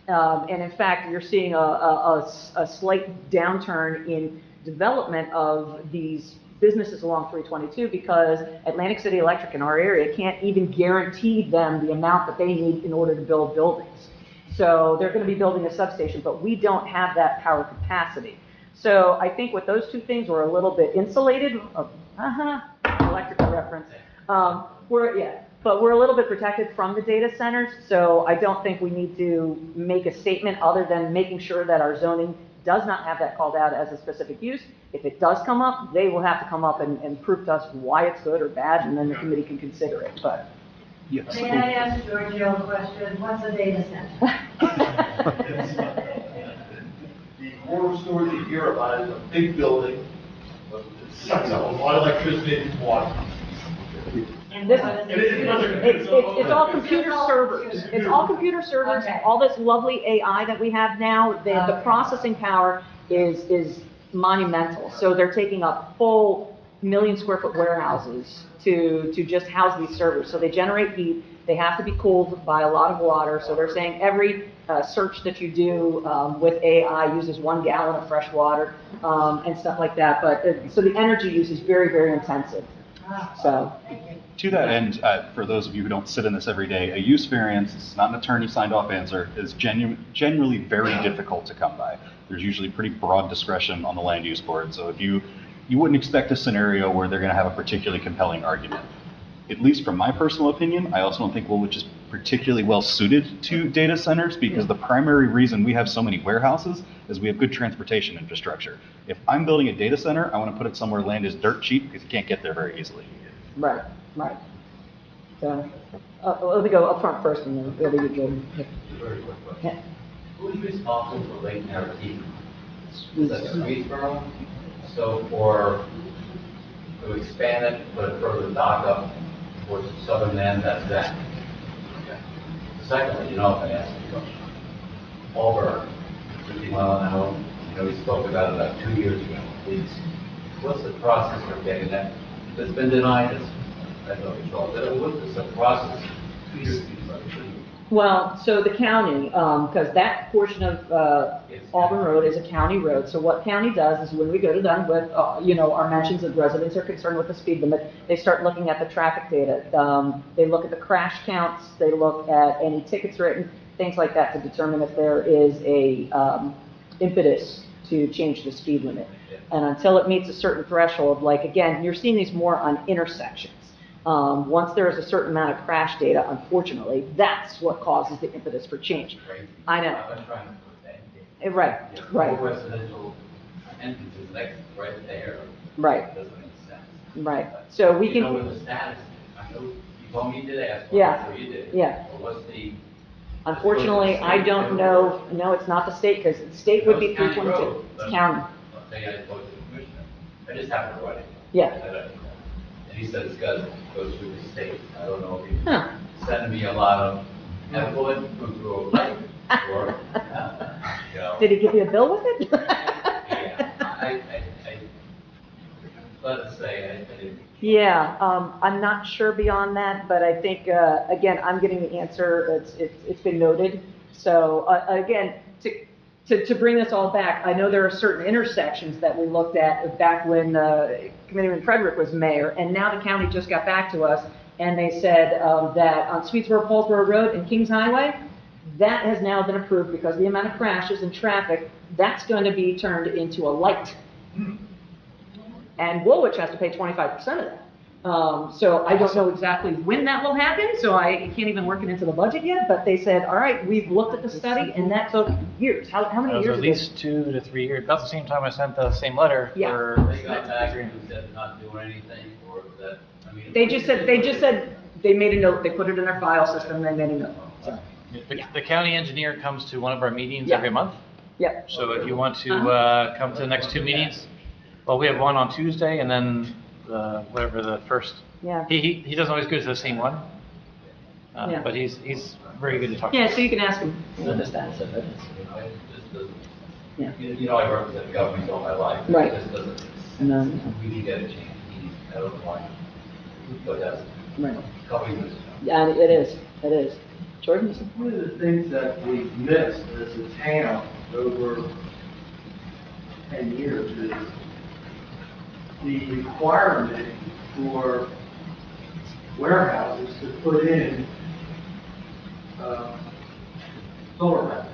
And in fact, you're seeing a slight downturn in development of these businesses along 322 because Atlantic City Electric in our area can't even guarantee them the amount that they need in order to build buildings. So they're going to be building a substation, but we don't have that power capacity. So I think with those two things, we're a little bit insulated. Electrical reference. But we're a little bit protected from the data centers. So I don't think we need to make a statement other than making sure that our zoning does not have that called out as a specific use. If it does come up, they will have to come up and prove to us why it's good or bad, and then the committee can consider it. But Yes. May I ask Giorgio a question? What's a data center? The horror story you hear about is a big building, but it sucks up a lot of electricity and water. And this, it's all computer servers. It's all computer servers. Okay. All this lovely AI that we have now, the processing power is monumental. So they're taking up full 1 million square foot warehouses to just house these servers. So they generate heat. They have to be cooled by a lot of water. So they're saying every search that you do with AI uses 1 gallon of fresh water and stuff like that. But so the energy use is very, very intensive. So. To that end, for those of you who don't sit in this every day, a use variance, it's not an attorney signed off answer, is generally very difficult to come by. There's usually pretty broad discretion on the land use board. So if you wouldn't expect a scenario where they're going to have a particularly compelling argument. At least from my personal opinion, I also don't think Woolwich is particularly well suited to data centers because the primary reason we have so many warehouses is we have good transportation infrastructure. If I'm building a data center, I want to put it somewhere land is dirt cheap because you can't get there very easily. Right. So, let me go up front first and then we'll leave you, Jordan. Very quick question. Yeah. Who's responsible for Lake Narragansett? Is that Swedesboro? So to expand it, put a further dock up towards the southern end, that's that. Okay. Secondly, you know if I ask you a question. Auburn, 50 mile an hour I know we spoke about it about 2 years ago. What's the process for getting that? It's been denied, I don't control, but what's the process? 2 years ago. Well, so the county, because that portion of Auburn Road is a county road, so what county does is when we go to them with, our mentions of residents are concerned with the speed limit, they start looking at the traffic data. They look at the crash counts, they look at any tickets written, things like that to determine if there is a impetus to change the speed limit. And until it meets a certain threshold, like again, you're seeing these more on intersections. Once there is a certain amount of crash data, unfortunately, that's what causes the impetus for change. I know. I'm trying to put that in. Right, right, More residential entrances next, right there. right, Doesn't make sense. right. So we You know can, what the status, I know you told me you did ask. Yeah, So you did. yeah. But what's the? Unfortunately, I don't know, no, it's not the state, because the state would be No, it's county 322. road, It's but- county, I'll tell you, I spoke to the commissioner. I just happened to write it. yeah. And he said it's got to go through the state. I don't know if he's Huh. sending me a lot of effluent through a pipe or, Did he give you a bill with it? Yeah, let's say I didn't. Yeah, I'm not sure beyond that, but I think, again, I'm getting the answer, it's been noted. So, again, to bring this all back, I know there are certain intersections that we looked at back when Committeeman Frederick was mayor, and now the county just got back to us, and they said that on Swedesboro-Paulsboro Road and Kings Highway, that has now been approved because of the amount of crashes and traffic, that's going to be turned into a light. And Woolwich has to pay 25% of that. So I don't know exactly when that will happen, so I can't even work it into the budget yet, but they said, all right, we've looked at the study, and that took years. How It many was years at ago? least 2 to 3 years, about the same time I sent the same letter Yeah. for. They got back and said not doing anything or that, I mean. They just said, they made a note, they put it in their file system, they made a note. So, The county engineer comes to one of our meetings Yeah. every month. yeah, So if you want to Uh-huh. come to the next 2 meetings, well, we have one on Tuesday and then whatever the first. yeah. He doesn't always go to the same one, Yeah. but he's very good to talk to. Yeah, so you can ask them what the status of it is. It just doesn't, Yeah. you know, I represent the government all my life. Right. It just doesn't, And then, we can get a change. I don't know why. But that's right. a couple of years ago. Yeah, it is, it is. Jordan? One of the things that we missed as a town over 10 years is the requirement for warehouses to put in solar panels.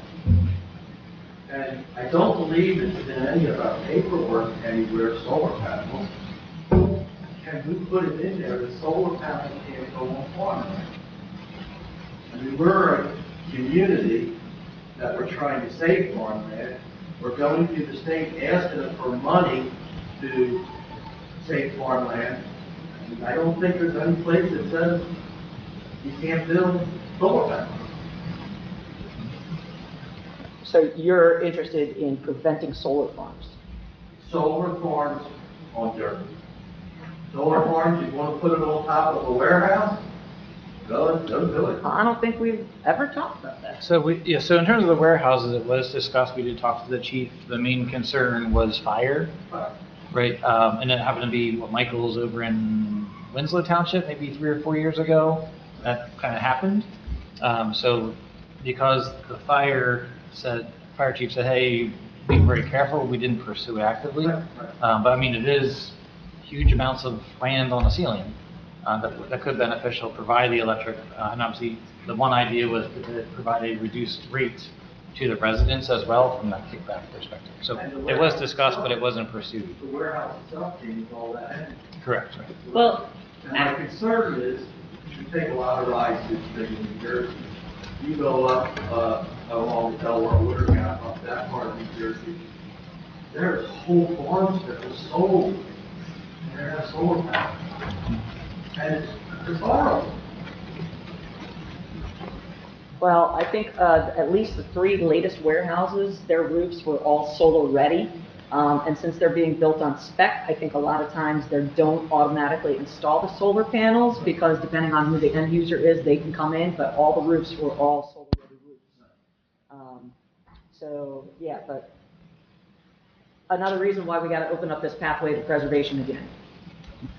And I don't believe it's in any of our paperwork anywhere, solar panels. Can we put it in there, the solar panels can't go on farmland? I mean, we're a community that we're trying to save farmland. We're going to the state asking them for money to save farmland. And I don't think there's any place that says you can't build solar panels. So you're interested in preventing solar farms? Solar farms on dirt. Solar farms, you want to put it on top of a warehouse? Go do it. I don't think we've ever talked about that. So so in terms of the warehouses, it was discussed, we did talk to the chief. The main concern was fire, right? And it happened to be what Michael's over in Winslow Township, maybe 3 or 4 years ago, that kind of happened. So because the fire chief said, hey, be very careful, we didn't pursue it actively. But I mean, it is huge amounts of land on the ceiling that could beneficial, provide the electric. And obviously, the one idea was to provide a reduced rate to the residents as well from that kickback perspective. So it was discussed, but it wasn't pursued. The warehouse itself needs all that. Correct. Right. Well, And my concern is, you take a lot of rides through the state of New Jersey. You go up, along the Delaware Water Gap, up that part of New Jersey, there's whole farms that are sold, and they have solar panels. And it's horrible. well, I think at least the 3 latest warehouses, their roofs were all solar ready. And since they're being built on spec, I think a lot of times they don't automatically install the solar panels because depending on who the end user is, they can come in, but all the roofs were all solar ready roofs. So, yeah, but another reason why we got to open up this pathway to preservation again,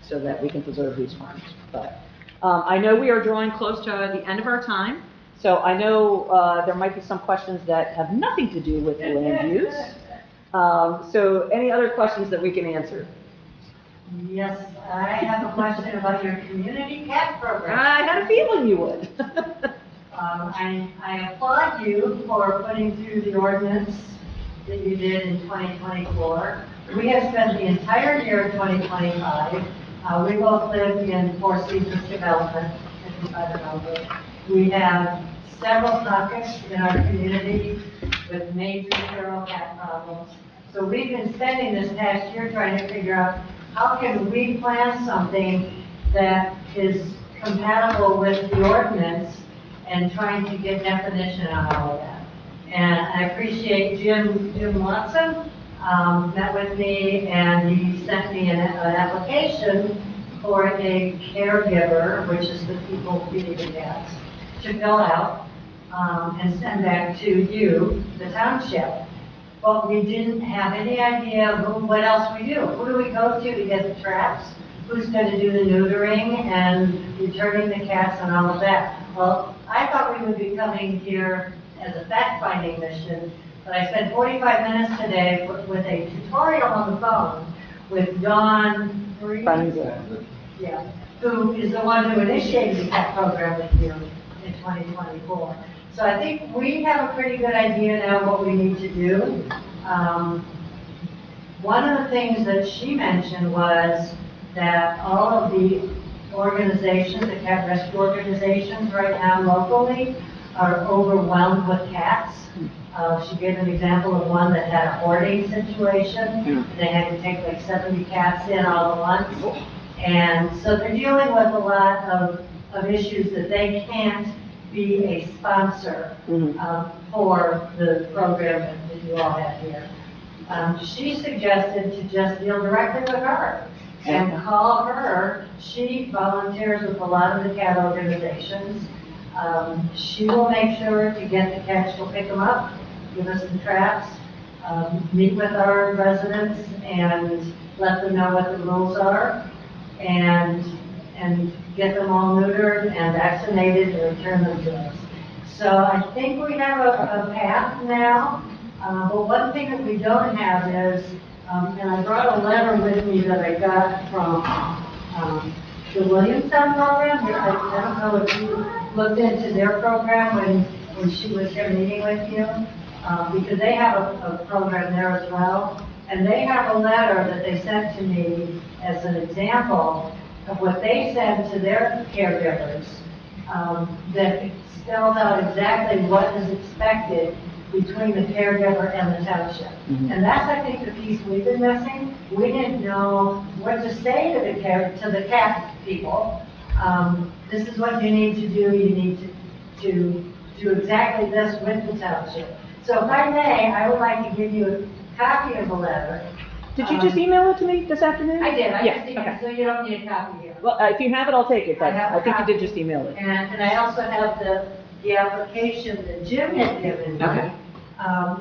so that we can preserve these farms. But I know we are drawing close to the end of our time, so I know there might be some questions that have nothing to do with land use. So any other questions that we can answer? Yes, I have a question about your community cat program. I had a feeling you would. I applaud you for putting through the ordinance that you did in 2024. We have spent the entire year of 2025. We both live in Four Seasons Development, if you might remember. We have several pockets in our community with major feral cat problems. So we've been spending this past year trying to figure out how can we plan something that is compatible with the ordinance and trying to get definition on all of that. And I appreciate Jim Watson met with me and he sent me an application for a caregiver, which is the people feeding the cats, to fill out and send back to you, the township. But we didn't have any idea what else we do. Who do we go to get the traps? Who's going to do the neutering and returning the cats and all of that? Well, I thought we would be coming here as a fact-finding mission, but I spent 45 minutes today with a tutorial on the phone with Dawn yeah, who is the one who initiated the cat program with you in 2024. So I think we have a pretty good idea now what we need to do. One of the things that she mentioned was that all of the organizations, the cat rescue organizations right now locally are overwhelmed with cats. She gave an example of one that had a hoarding situation. They had to take like 70 cats in all at once. And so they're dealing with a lot of issues that they can't be a sponsor for the program that you all have here. She suggested to just deal directly with her and call her. She volunteers with a lot of the cat organizations. She will make sure to get the cats, she'll pick them up, give us the traps, meet with our residents and let them know what the rules are, and get them all neutered and vaccinated and return them to us. So I think we have a path now, but one thing that we don't have is, and I brought a letter with me that I got from the Woolwich Town Hall program. I don't know if you looked into their program when she was here meeting with you, because they have a program there as well. And they have a letter that they sent to me as an example of what they send to their caregivers, that spells out exactly what is expected between the caregiver and the township. And that's, I think, the piece we've been missing. We didn't know what to say to the cat people. This is what you need to do. You need to do exactly this with the township. So if I may, I would like to give you a copy of the letter. Did you just email it to me this afternoon? I did. I Yeah, just emailed, okay. so you don't need a copy here. Well, if you have it, I'll take it, but I have a I think you copy. did just email it. And I also have the application that Jim had given me. Okay.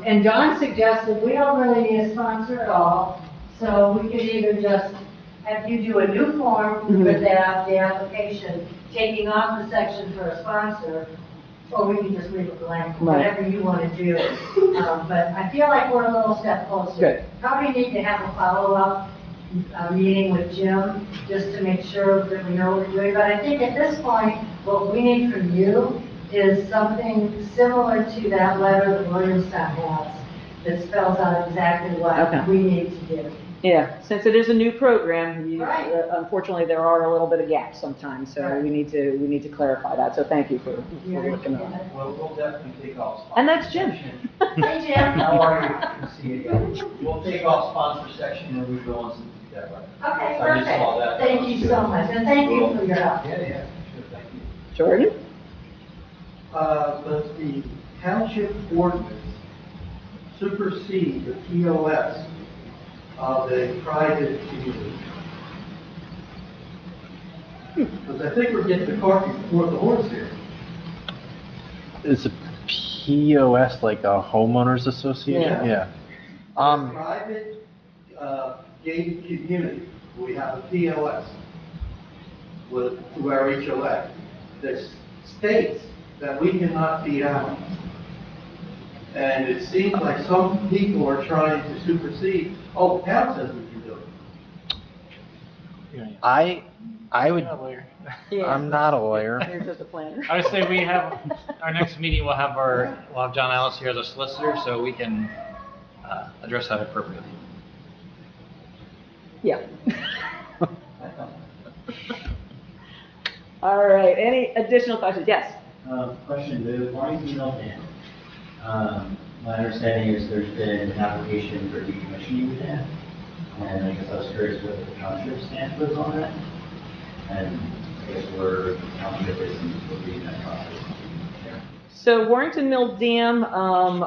And Don suggested we don't really need a sponsor at all, so we could either just have you do a new form with the application, taking off the section for a sponsor, or we can just leave it blank, whatever you want to do. But I feel like we're a little step closer. Good. Probably need to have a follow-up meeting with Jim, just to make sure that we know what we're doing. But I think at this point, what we need from you is something similar to that letter that Williamstown has, that spells out exactly what we need to do. Yeah, since it is a new program, Right. Unfortunately, there are a little bit of gaps sometimes, so Right. we need to clarify that. So thank you for looking at that. Well, we'll definitely take off. And that's Jim. Hey, Jim. How are you? Good to see you again. We'll take off sponsor section and we go on some that way. Okay, I just saw that. perfect. Thank you so much, and thank you for your help. Yeah, sure, thank you. Jordan? Does the township ordinance supersede the POS of the private community? Because I think we're getting the cart before the horse here. Is a POS like a homeowners association? Yeah. Private gated community. We have a POS through our HOA. There's states that we cannot feed animals. And it seems like some people are trying to supersede, oh, the town says we can do it. I would, Yeah. I'm not a lawyer. You're just a planner. I would say we have, our next meeting, we'll have John Ellis here as a solicitor, so we can address that appropriately. Yeah. All right, any additional questions? Yes. Question, the Warrington Mill Dam. My understanding is there's been an application for decommissioning the dam, and I guess I was curious what the township stance was on that, and I guess where the township is in that process. So Warrington Mill Dam,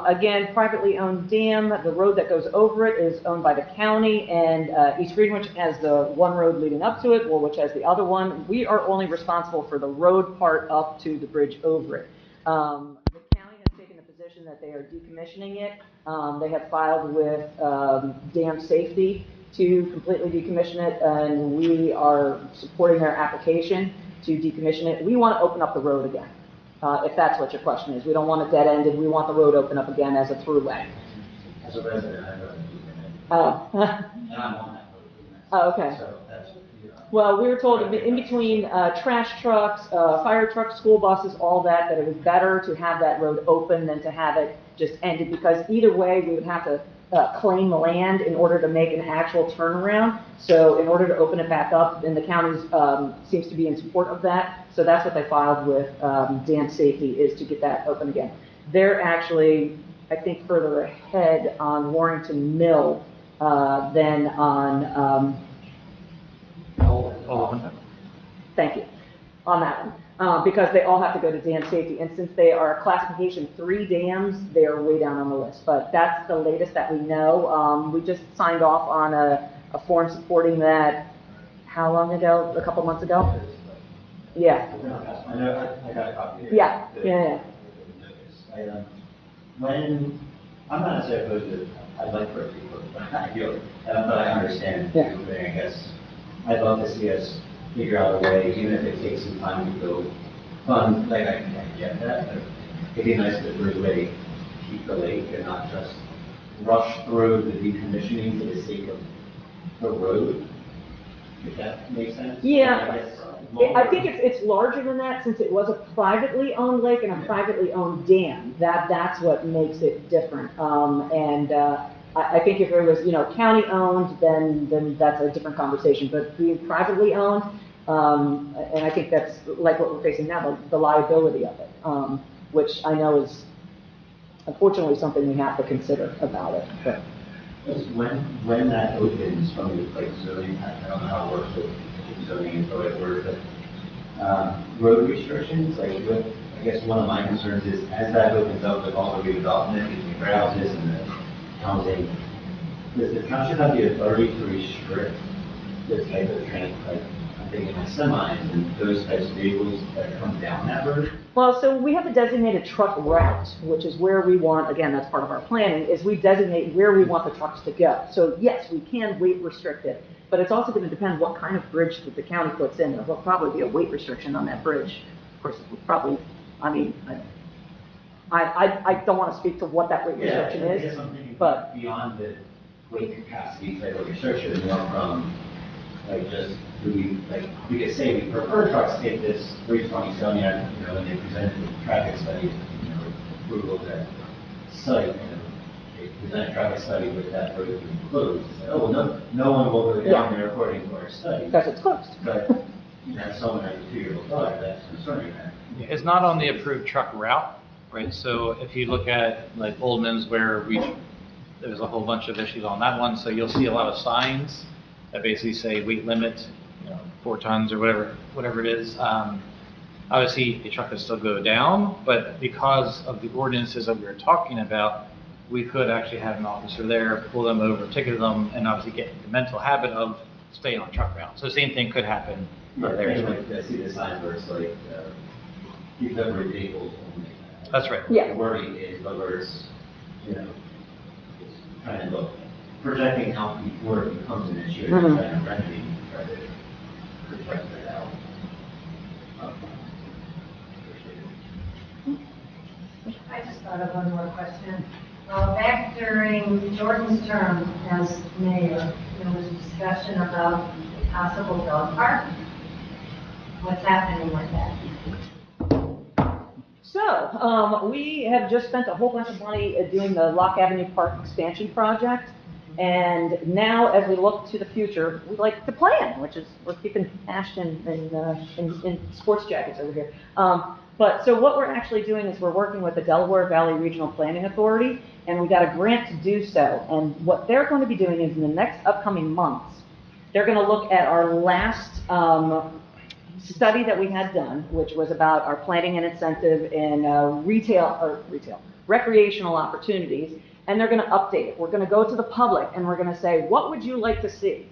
again, privately owned dam. The road that goes over it is owned by the county, and East Greenwich has the one road leading up to it, Woolwich has the other one. We are only responsible for the road part up to the bridge over it. The county has taken the position that they are decommissioning it. They have filed with dam safety to completely decommission it, and we are supporting their application to decommission it. We want to open up the road again. If that's what your question is. We don't want it dead-ended. We want the road open up again as a throughway. As a resident, I voted Oh. and I'm on that vote. Oh, okay. So that's, Well, we were told in between trash trucks, fire trucks, school buses, all that it was better to have that road open than to have it just ended, because either way, we would have to claim the land in order to make an actual turnaround. So in order to open it back up, and the county seems to be in support of that. So that's what they filed with dam safety, is to get that open again. They're actually, I think, further ahead on Warrington Mill than on, thank you, on that one. Because they all have to go to dam safety, and since they are classification 3 dams, they are way down on the list. But that's the latest that we know. We just signed off on a form supporting that, how long ago? A couple months ago? Yeah. I know, I got a copy here. Yeah. When, I'm not necessarily opposed to, I'd like for it to be closed, but I feel, but I understand. Yeah. I guess, I'd love to see us figure out a way, even if it takes some time to go fund, like I get that, but it'd be nice if there's a way to keep the lake and not just rush through the decommissioning for the sake of the road. If that makes sense? Yeah. I think it's larger than that, since it was a privately owned lake and a privately owned dam. That's what makes it different. I think if it was, county owned, then that's a different conversation. But being privately owned, and I think that's like what we're facing now, the liability of it, which I know is unfortunately something we have to consider about it. But. When that opens from the zoning, I don't know how it works with zoning is the right word, but road restrictions, like I guess one of my concerns is as that opens up with all the redevelopment between houses and the housing, does the township have the authority to restrict this type of train, like I'm thinking of semis and those types of vehicles that come down that road? Well, so we have a designated truck route, which is where we want, again, that's part of our planning, is we designate where we want the trucks to go. So yes, we can weight restrict it, but it's also going to depend what kind of bridge that the county puts in. There will probably be a weight restriction on that bridge. Of course, it will probably, I don't want to speak to what that weight restriction is, but beyond the weight capacity type of restriction, more from like just we could say we prefer trucks take this 327 yard, when they presented the traffic study, approval of that site, they present a traffic study with that road being closed. Say, oh, no one will go down there according to our study. Because it's closed. But that's someone has a 2-year-old daughter, that's concerning that. It's not on the approved truck route, right? So if you look at like Old Mims where there's a whole bunch of issues on that one, so you'll see a lot of signs that basically say weight limit, 4 tons or whatever it is. Obviously, a truck could still go down, but because of the ordinances that we were talking about, we could actually have an officer there, pull them over, ticket them, and obviously get the mental habit of staying on truck route. So the same thing could happen there as well. I see the sign where it's like, delivery vehicles only. That's right. Yeah. The wording is whether it's, it's trying to look projecting out before it becomes an issue, Mhm. and trying to remedy, try to project it out. I just thought of one more question. Back during Jordan's term as mayor, there was a discussion about a possible dog park. What's happening with that? So, we have just spent a whole bunch of money doing the Lock Avenue Park expansion project. And now, as we look to the future, we like to plan, which is, we're keeping Ashton in sports jackets over here. So what we're actually doing is we're working with the Delaware Valley Regional Planning Authority, and we got a grant to do so. And what they're going to be doing is in the next upcoming months, they're going to look at our last study that we had done, which was about our planning and incentive in recreational opportunities, and they're going to update it. We're going to go to the public and we're going to say, what would you like to see?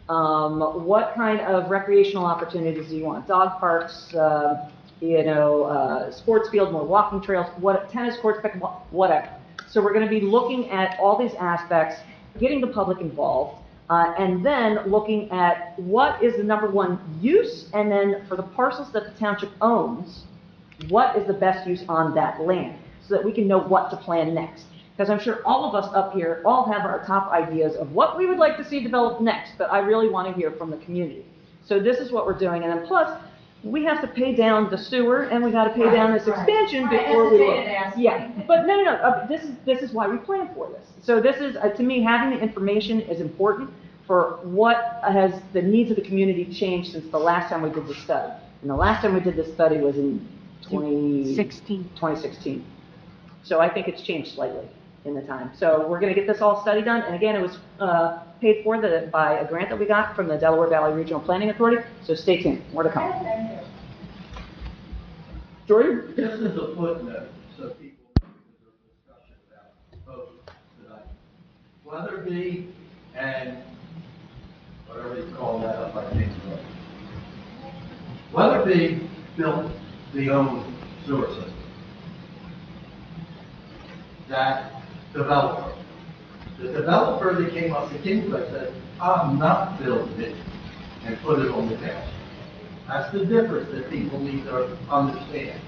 What kind of recreational opportunities do you want? Dog parks, sports field, more walking trails, tennis courts, pickleball, whatever. So we're going to be looking at all these aspects, getting the public involved, and then looking at what is the number one use, and then for the parcels that the township owns, what is the best use on that land, so that we can know what to plan next. Because I'm sure all of us up here all have our top ideas of what we would like to see developed next, but I really want to hear from the community. So this is what we're doing, and then plus, we have to pay down the sewer, and we got to pay down this expansion before we look. Yeah, but no, this is why we plan for this. So this is, to me, having the information is important for what has the needs of the community changed since the last time we did this study. And the last time we did this study was in 2016. So I think it's changed slightly in the time. So we're going to get this all study done. And again, it was paid for by a grant that we got from the Delaware Valley Regional Planning Authority. So stay tuned. More to come. Jordan? This is a footnote, so people know there's a discussion about both tonight. Weatherby and whatever you call that up, I think. Weatherby built the own sewer system. That developer. The developer that came up to Kingsway said, I'm not building it and put it on the town. That's the difference that people need to understand.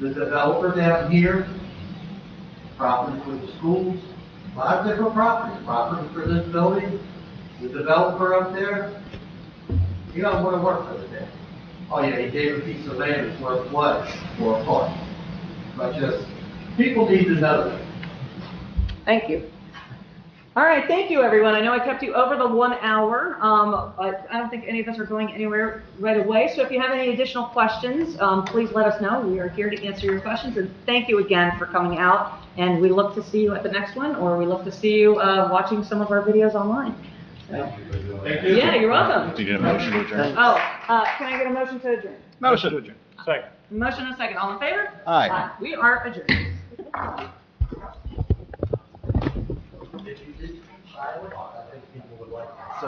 The developer down here, property for the schools, 5 different properties, property for this building. The developer up there, he doesn't want to work for the town. Oh yeah, he gave a piece of land that's worth what for a park. But just, people need to know that. Thank you. All right, thank you, everyone. I know I kept you over the 1 hour. I don't think any of us are going anywhere right away. So if you have any additional questions, please let us know. We are here to answer your questions. And thank you again for coming out. And we look to see you at the next one, or we look to see you watching some of our videos online. Thank you for doing Thank that. you. Yeah, you're welcome. Do you need a motion to adjourn? Oh, can I get a motion to adjourn? Motion to adjourn. Second. Motion and a second. All in favor? Aye. We are adjourned.